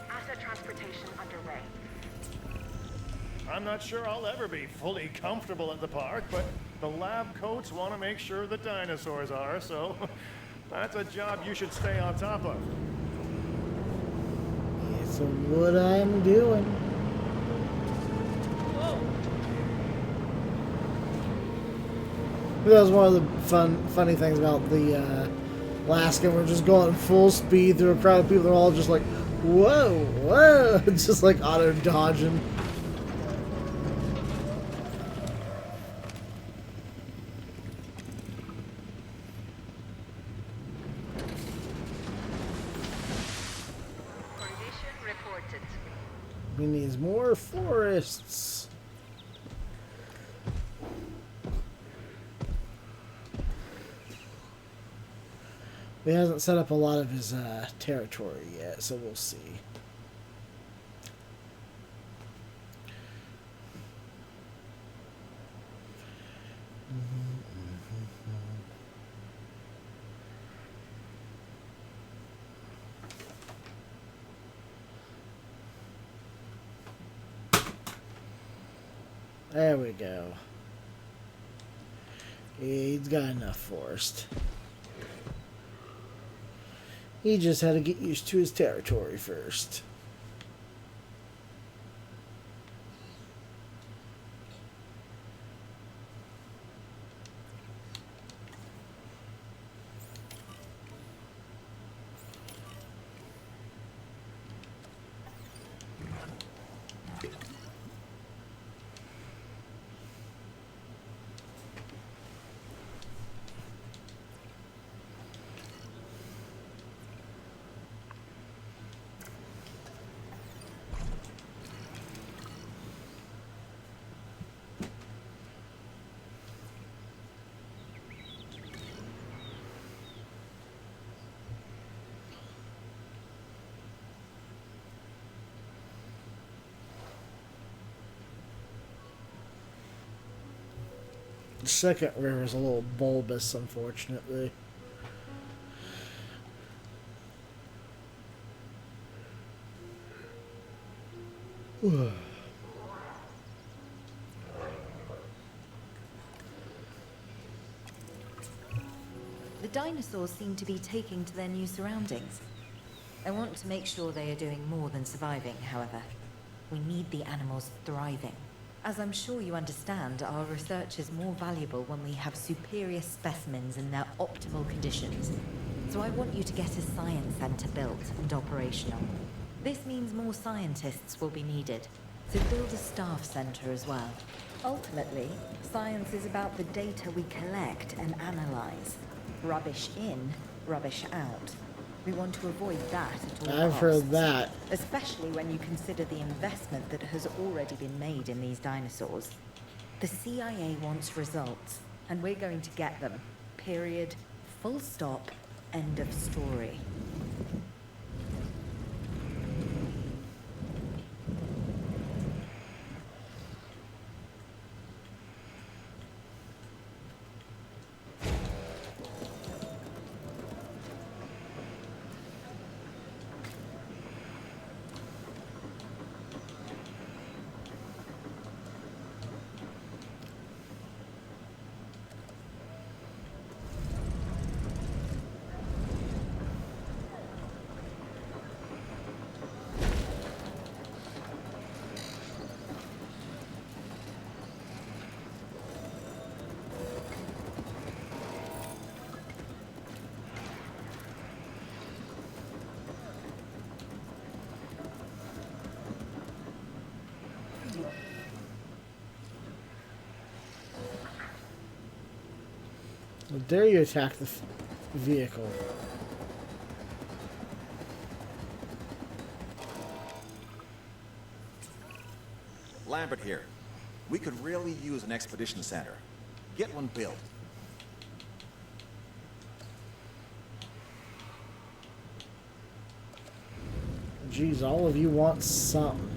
Asset transportation underway. I'm not sure I'll ever be fully comfortable at the park, but the lab coats want to make sure the dinosaurs are, so that's a job you should stay on top of. It's what I'm doing. That was one of the funny things about the last game. We're just going full speed through a crowd of people. They're all just like, whoa, whoa. It's just like auto dodging. We need more forests. He hasn't set up a lot of his territory yet, so we'll see. There we go. He's got enough forest. He just had to get used to his territory first. The second river is a little bulbous, unfortunately. The dinosaurs seem to be taking to their new surroundings. I want to make sure they are doing more than surviving, however. We need the animals thriving. As I'm sure you understand, our research is more valuable when we have superior specimens in their optimal conditions. So I want you to get a science center built and operational. This means more scientists will be needed, so build a staff center as well. Ultimately, science is about the data we collect and analyze. Rubbish in, rubbish out. We want to avoid that at all I've costs. heard that. Especially when you consider the investment that has already been made in these dinosaurs. The CIA wants results, and we're going to get them. Period. Full stop. End of story. How dare you attack the vehicle? Lambert here. We could really use an expedition center. Get one built. Geez, all of you want something.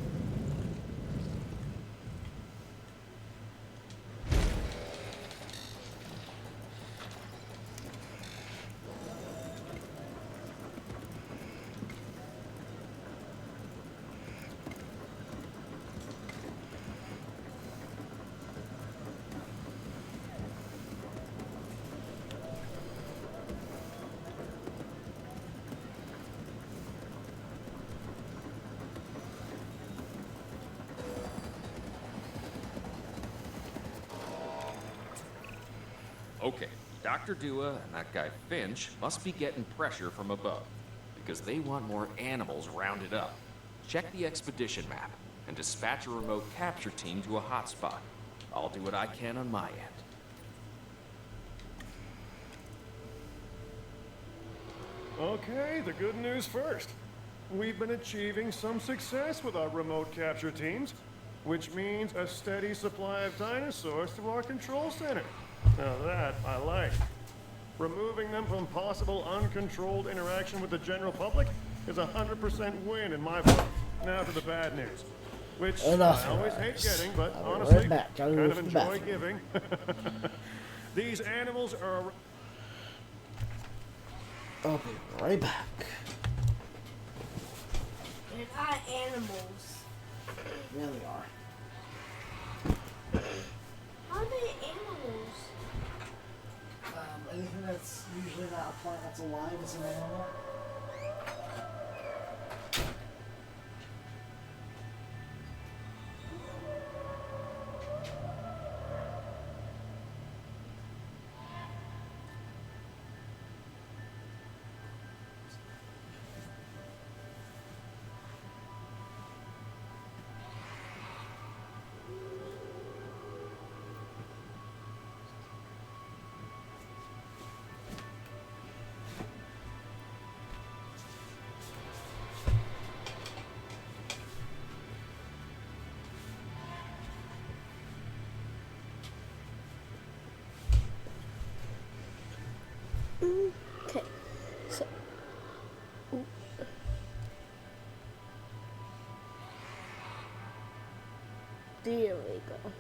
Okay, Dr. Dua and that guy Finch must be getting pressure from above, because they want more animals rounded up. Check the expedition map, and dispatch a remote capture team to a hotspot. I'll do what I can on my end. Okay, the good news first. we've been achieving some success with our remote capture teams, which means a steady supply of dinosaurs to our control center. Now that I like. Removing them from possible uncontrolled interaction with the general public is a 100% win in my book. Now to the bad news, which I always hate getting, but honestly, kind of enjoy giving. These animals are... I'll be right back. They're not animals. Yeah, they are. How are they animals? Anything that's usually not a plant that's alive is an animal. Okay, so there we go.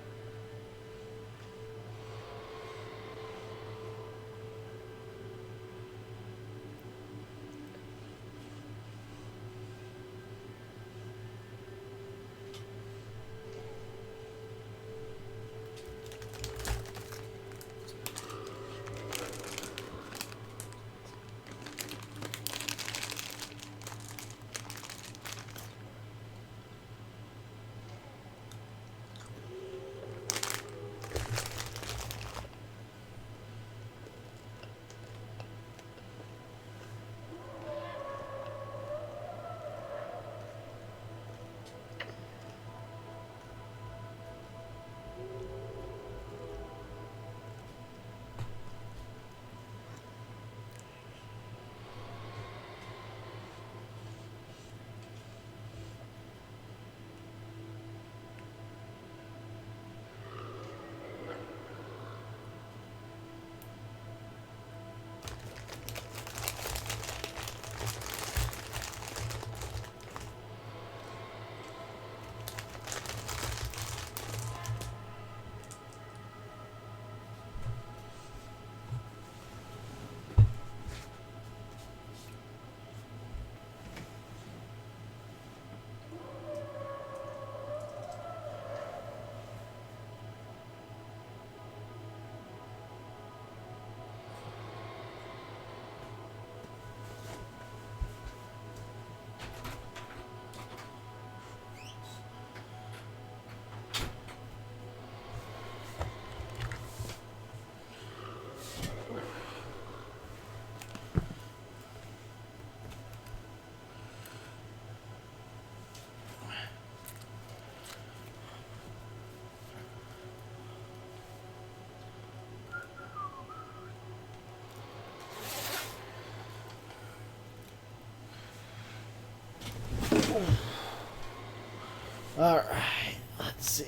Alright, let's see.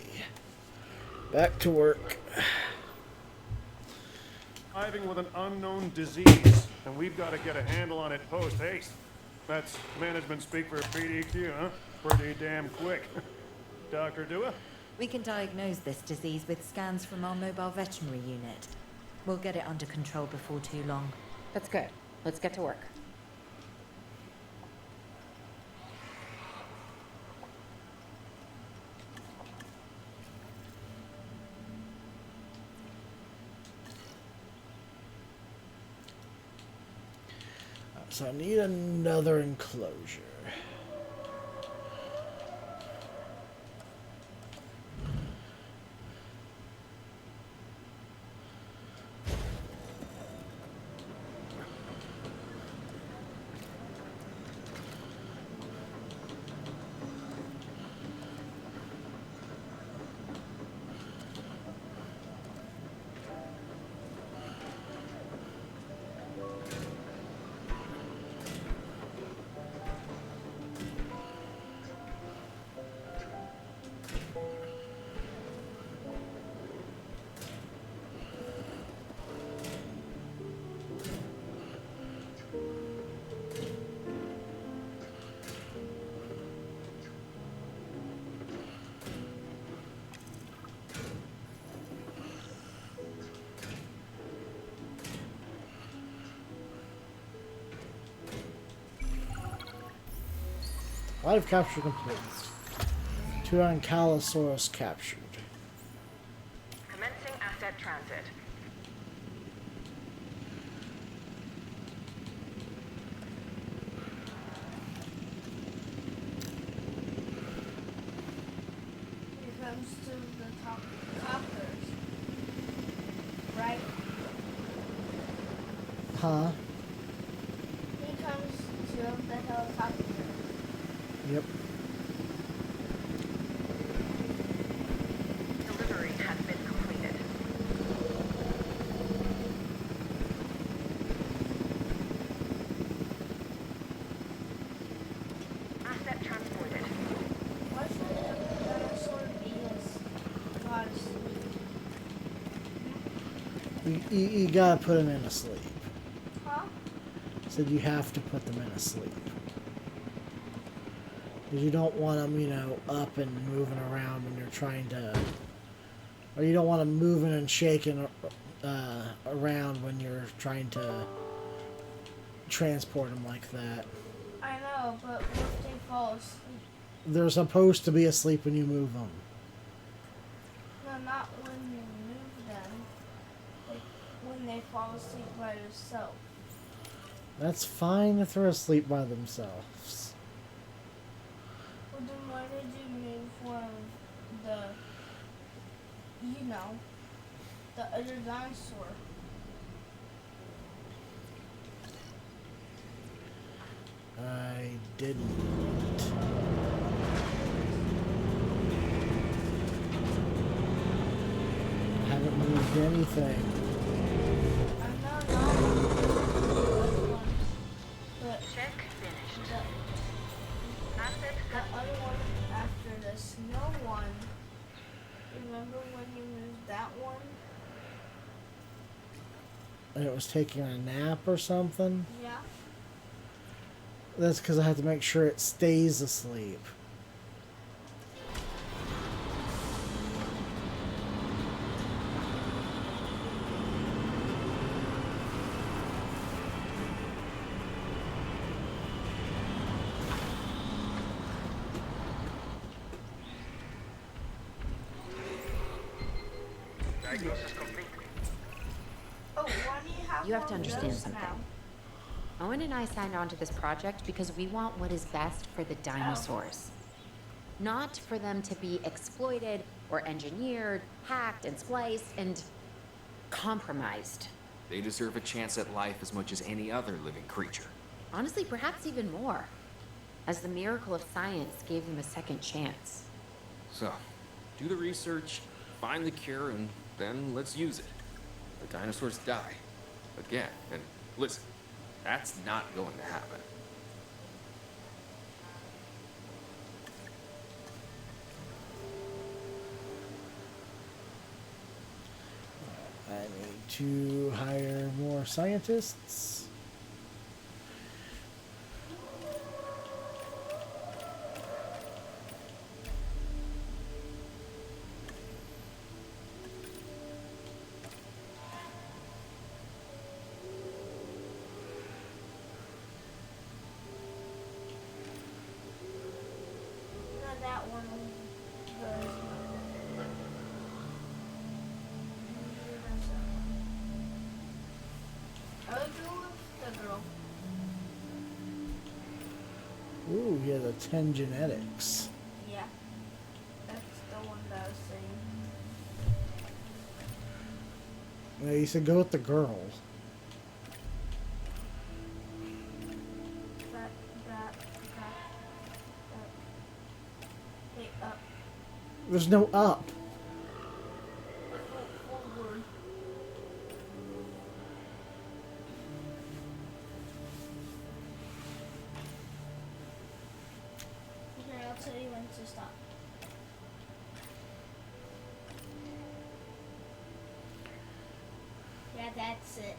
Back to work. Arriving with an unknown disease, and we've got to get a handle on it post-haste. That's management speak for PDQ, huh? Pretty damn quick. Dr. Dua? We can diagnose this disease with scans from our mobile veterinary unit. We'll get it under control before too long. That's good. Let's get to work. So I need another enclosure. Live capture complete. 2 Ankylosaurus captured. Commencing asset transit. Here comes to the top copters. Right? Huh? Here comes two of the helicopters. Yep. Delivery has been completed. Asset transported. Why should the dinosaur be not asleep? You gotta put them in a sleep. Huh? Said you have to put them in a sleep. Because you don't want them, you know, up and moving around when you're trying to... Or you don't want them moving and shaking around when you're trying to transport them like that. I know, but what if they fall asleep? They're supposed to be asleep when you move them. No, not when you move them. Like when they fall asleep by themselves. That's fine if they're asleep by themselves. Well, then why did you move one of the, you know, the other dinosaur? I didn't. I haven't moved anything. I know not one, but Check finished. the Asset other one after the snow one. Remember when you moved that one? And it was taking a nap or something. Yeah. That's because I have to make sure it stays asleep. diagnosis complete. Oh, why do you have You have to one of understand those something. now? Owen and I signed on to this project because we want what is best for the dinosaurs. Not for them to be exploited or engineered, hacked and spliced and compromised. They deserve a chance at life as much as any other living creature. Honestly, perhaps even more, as the miracle of science gave them a second chance. So, do the research, find the cure, and then let's use it. The dinosaurs die. Again, and listen, that's not going to happen. I need to hire more scientists. No, that one goes. I would go with the girl. Ooh, he has a 10 genetics. Yeah. That's the one that I was saying. Yeah, you said go with the girl. That. Wait, up. There's no up. Forward. Here, I'll tell you when to stop. Yeah, that's it.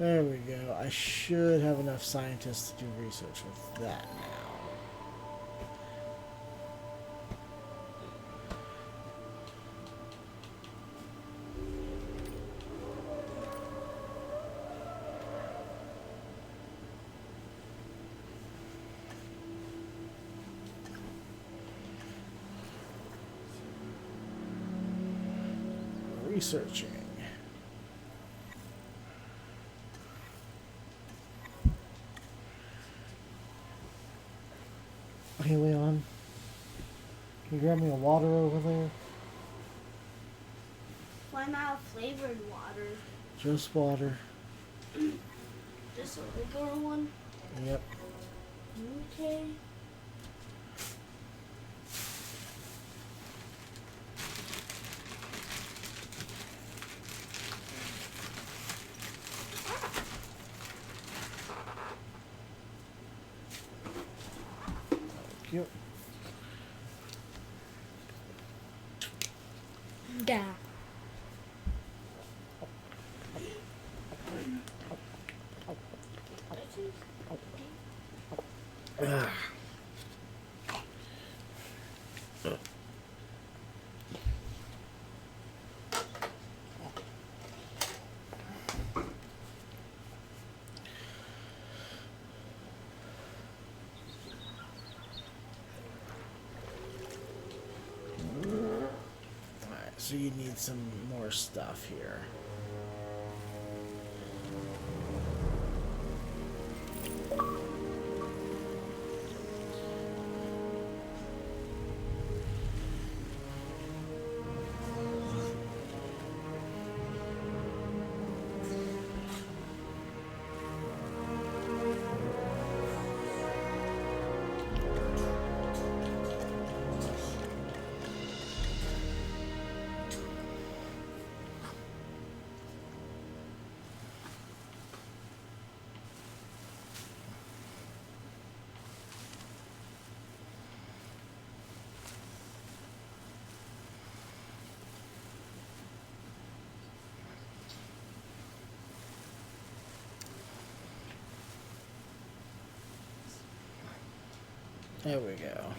There we go. I should have enough scientists to do research with that now. Researching. Okay, Leon. Can you grab me a water over there? Why not flavored water? Just water. Just a regular one? Yep. Okay. Yep. Yeah. Alright, so you need some more stuff here. There we go.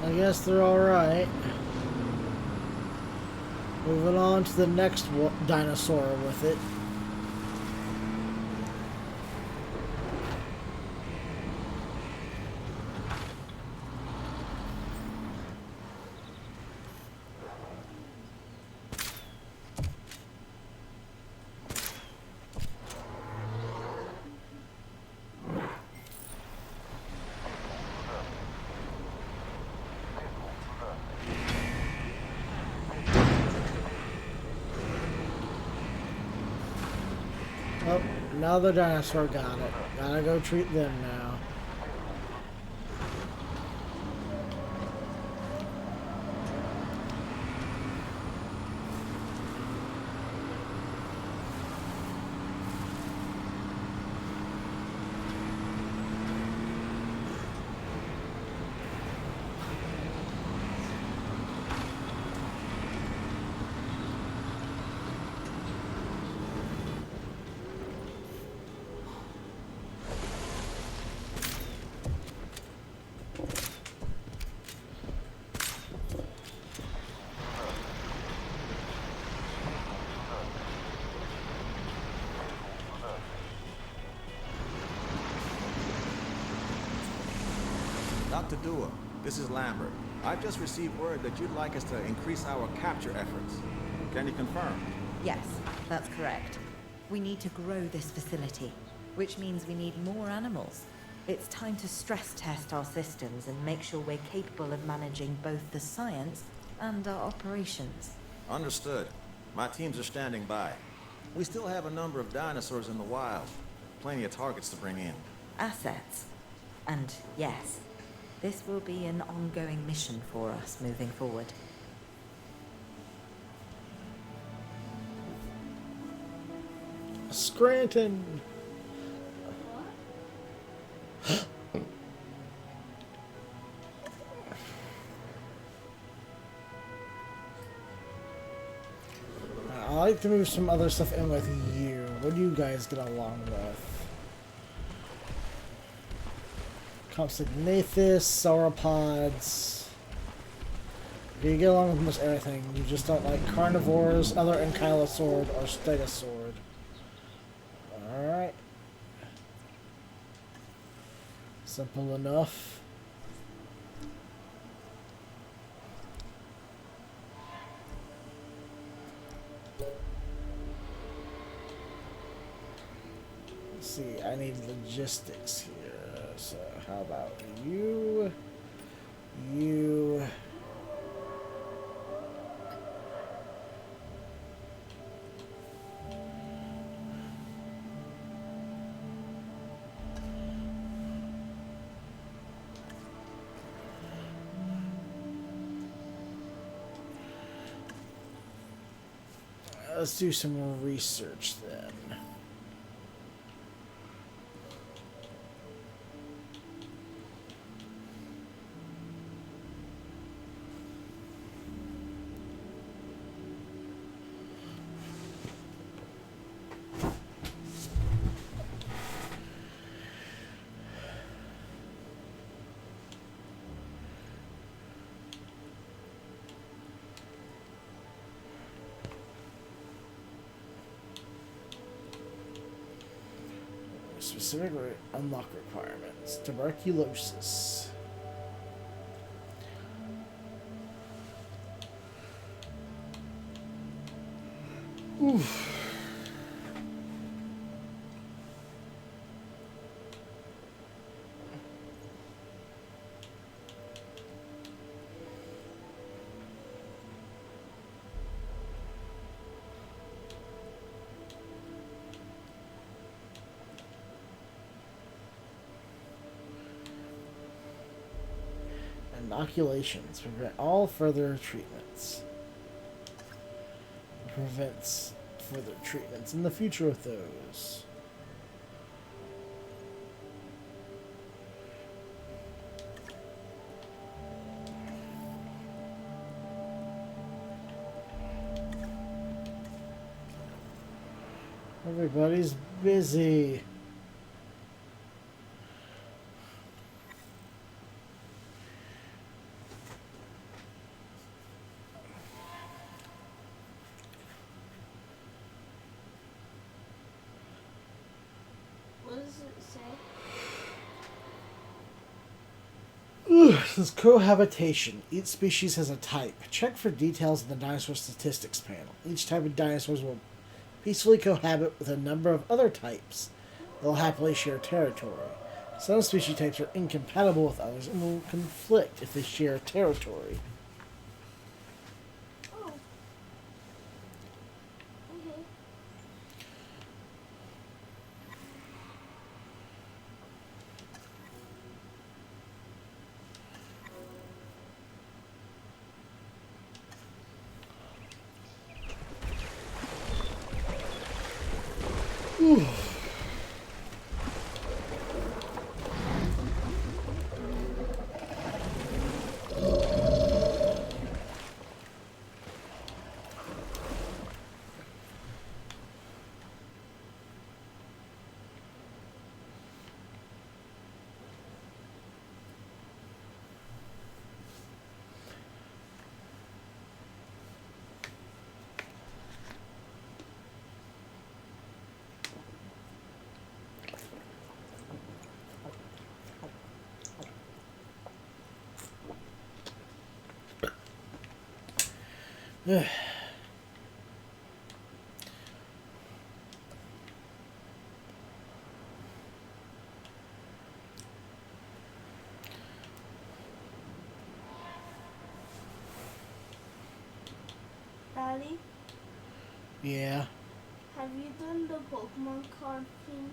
I guess they're alright. Moving on to the next dinosaur with it. Oh, another dinosaur got it. Gotta go treat them now. Dr. Dua, this is Lambert. I've just received word that you'd like us to increase our capture efforts. Can you confirm? Yes, that's correct. We need to grow this facility, which means we need more animals. It's time to stress test our systems and make sure we're capable of managing both the science and our operations. Understood. My teams are standing by. We still have a number of dinosaurs in the wild. Plenty of targets to bring in. Assets. And yes, this will be an ongoing mission for us moving forward. Scranton. I like to move some other stuff in with you. What do you guys get along with? Compsognathus, sauropods. You get along with almost everything. You just don't like carnivores, other ankylosaur, or stegosaur. Alright. Simple enough. Let's see, I need logistics here. So how about you? You. Let's do some more research then. Specific unlock requirements. Tuberculosis. Oof. Inoculations prevent all further treatments. Prevents further treatments in the future with those. Everybody's busy. What does it say? It says cohabitation. Each species has a type. Check for details in the dinosaur statistics panel. Each type of dinosaurs will peacefully cohabit with a number of other types. They'll happily share territory. Some species types are incompatible with others and will conflict if they share territory. Oh. Okay. Daddy, Yeah. have you done the Pokemon card thing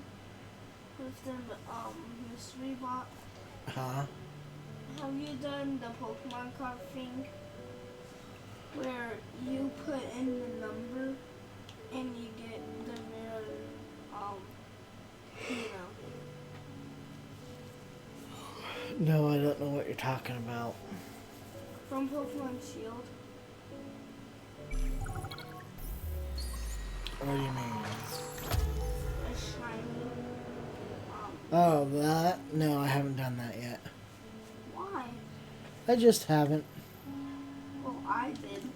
with the mystery box? Huh? Have you done the Pokemon card thing where you put in the number and you get the rare, you know, No, I don't know what you're talking about. from Pokemon Shield? What do you mean? A shiny. Oh, that? No, I haven't done that yet. Why? I just haven't. Well, I did.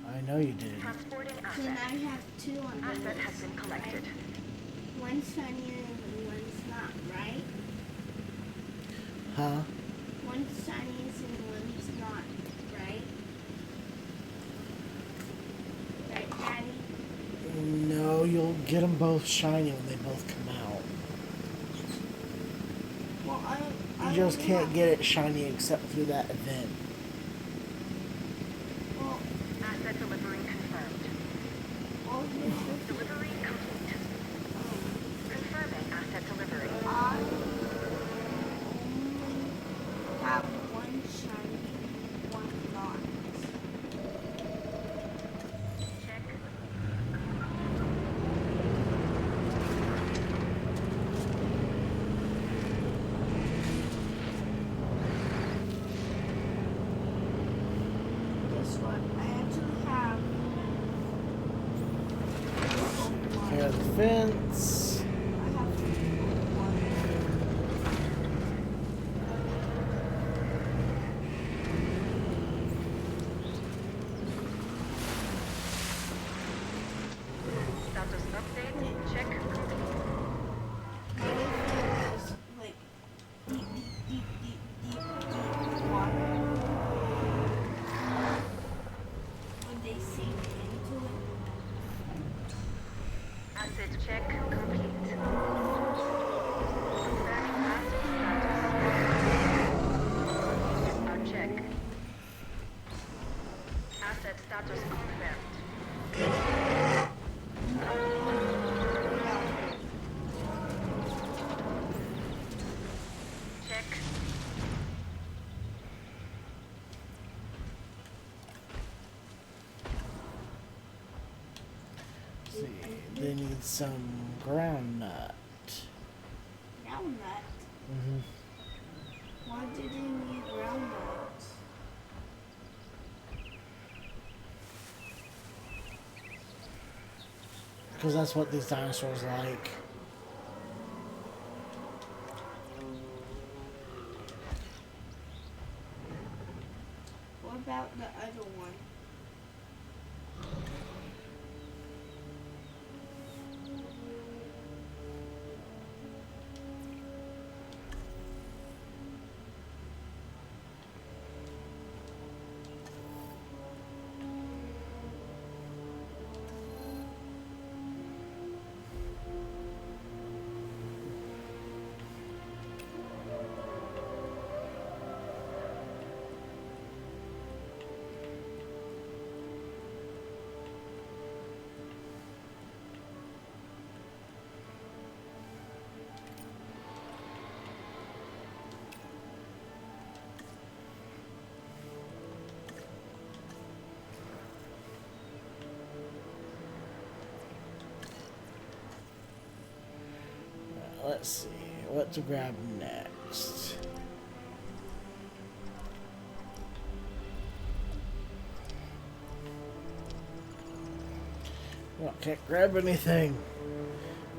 I know you did. Transporting Then asset. I have two on the Asset list, has been collected. right? One's shinier and one's not, right? Huh? One's shiniest and one's not, right? Right, Daddy? No, you'll get them both shiny when they both come out. Well, I You just only can't have- get it shiny except through that event. Well, Asset delivery confirmed. well, here's the thing. Delivery complete. Confirming asset delivery. I only have one shiny, one not. Check. Guess what? I actually have Repair the fence. I have one. Status update. Check complete. My fence is like deep water. Would they sink into it? Asset check complete. Confirming asset status. Our check. Asset status confirmed. Check. See, they need some groundnut. Groundnut. Mm-hmm. Why do they need groundnuts? Because that's what these dinosaurs like. What about the other one? Let's see what to grab next. Well, can't grab anything.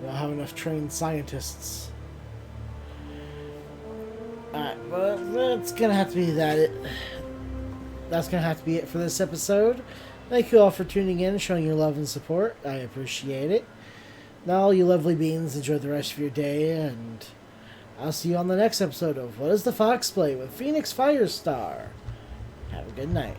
We don't have enough trained scientists. Alright, but that's gonna have to be that's gonna have to be it for this episode. Thank you all for tuning in and showing your love and support. I appreciate it. Now, all you lovely beings, enjoy the rest of your day, and I'll see you on the next episode of What Does the Fox Play with Phoenix Firestar. Have a good night.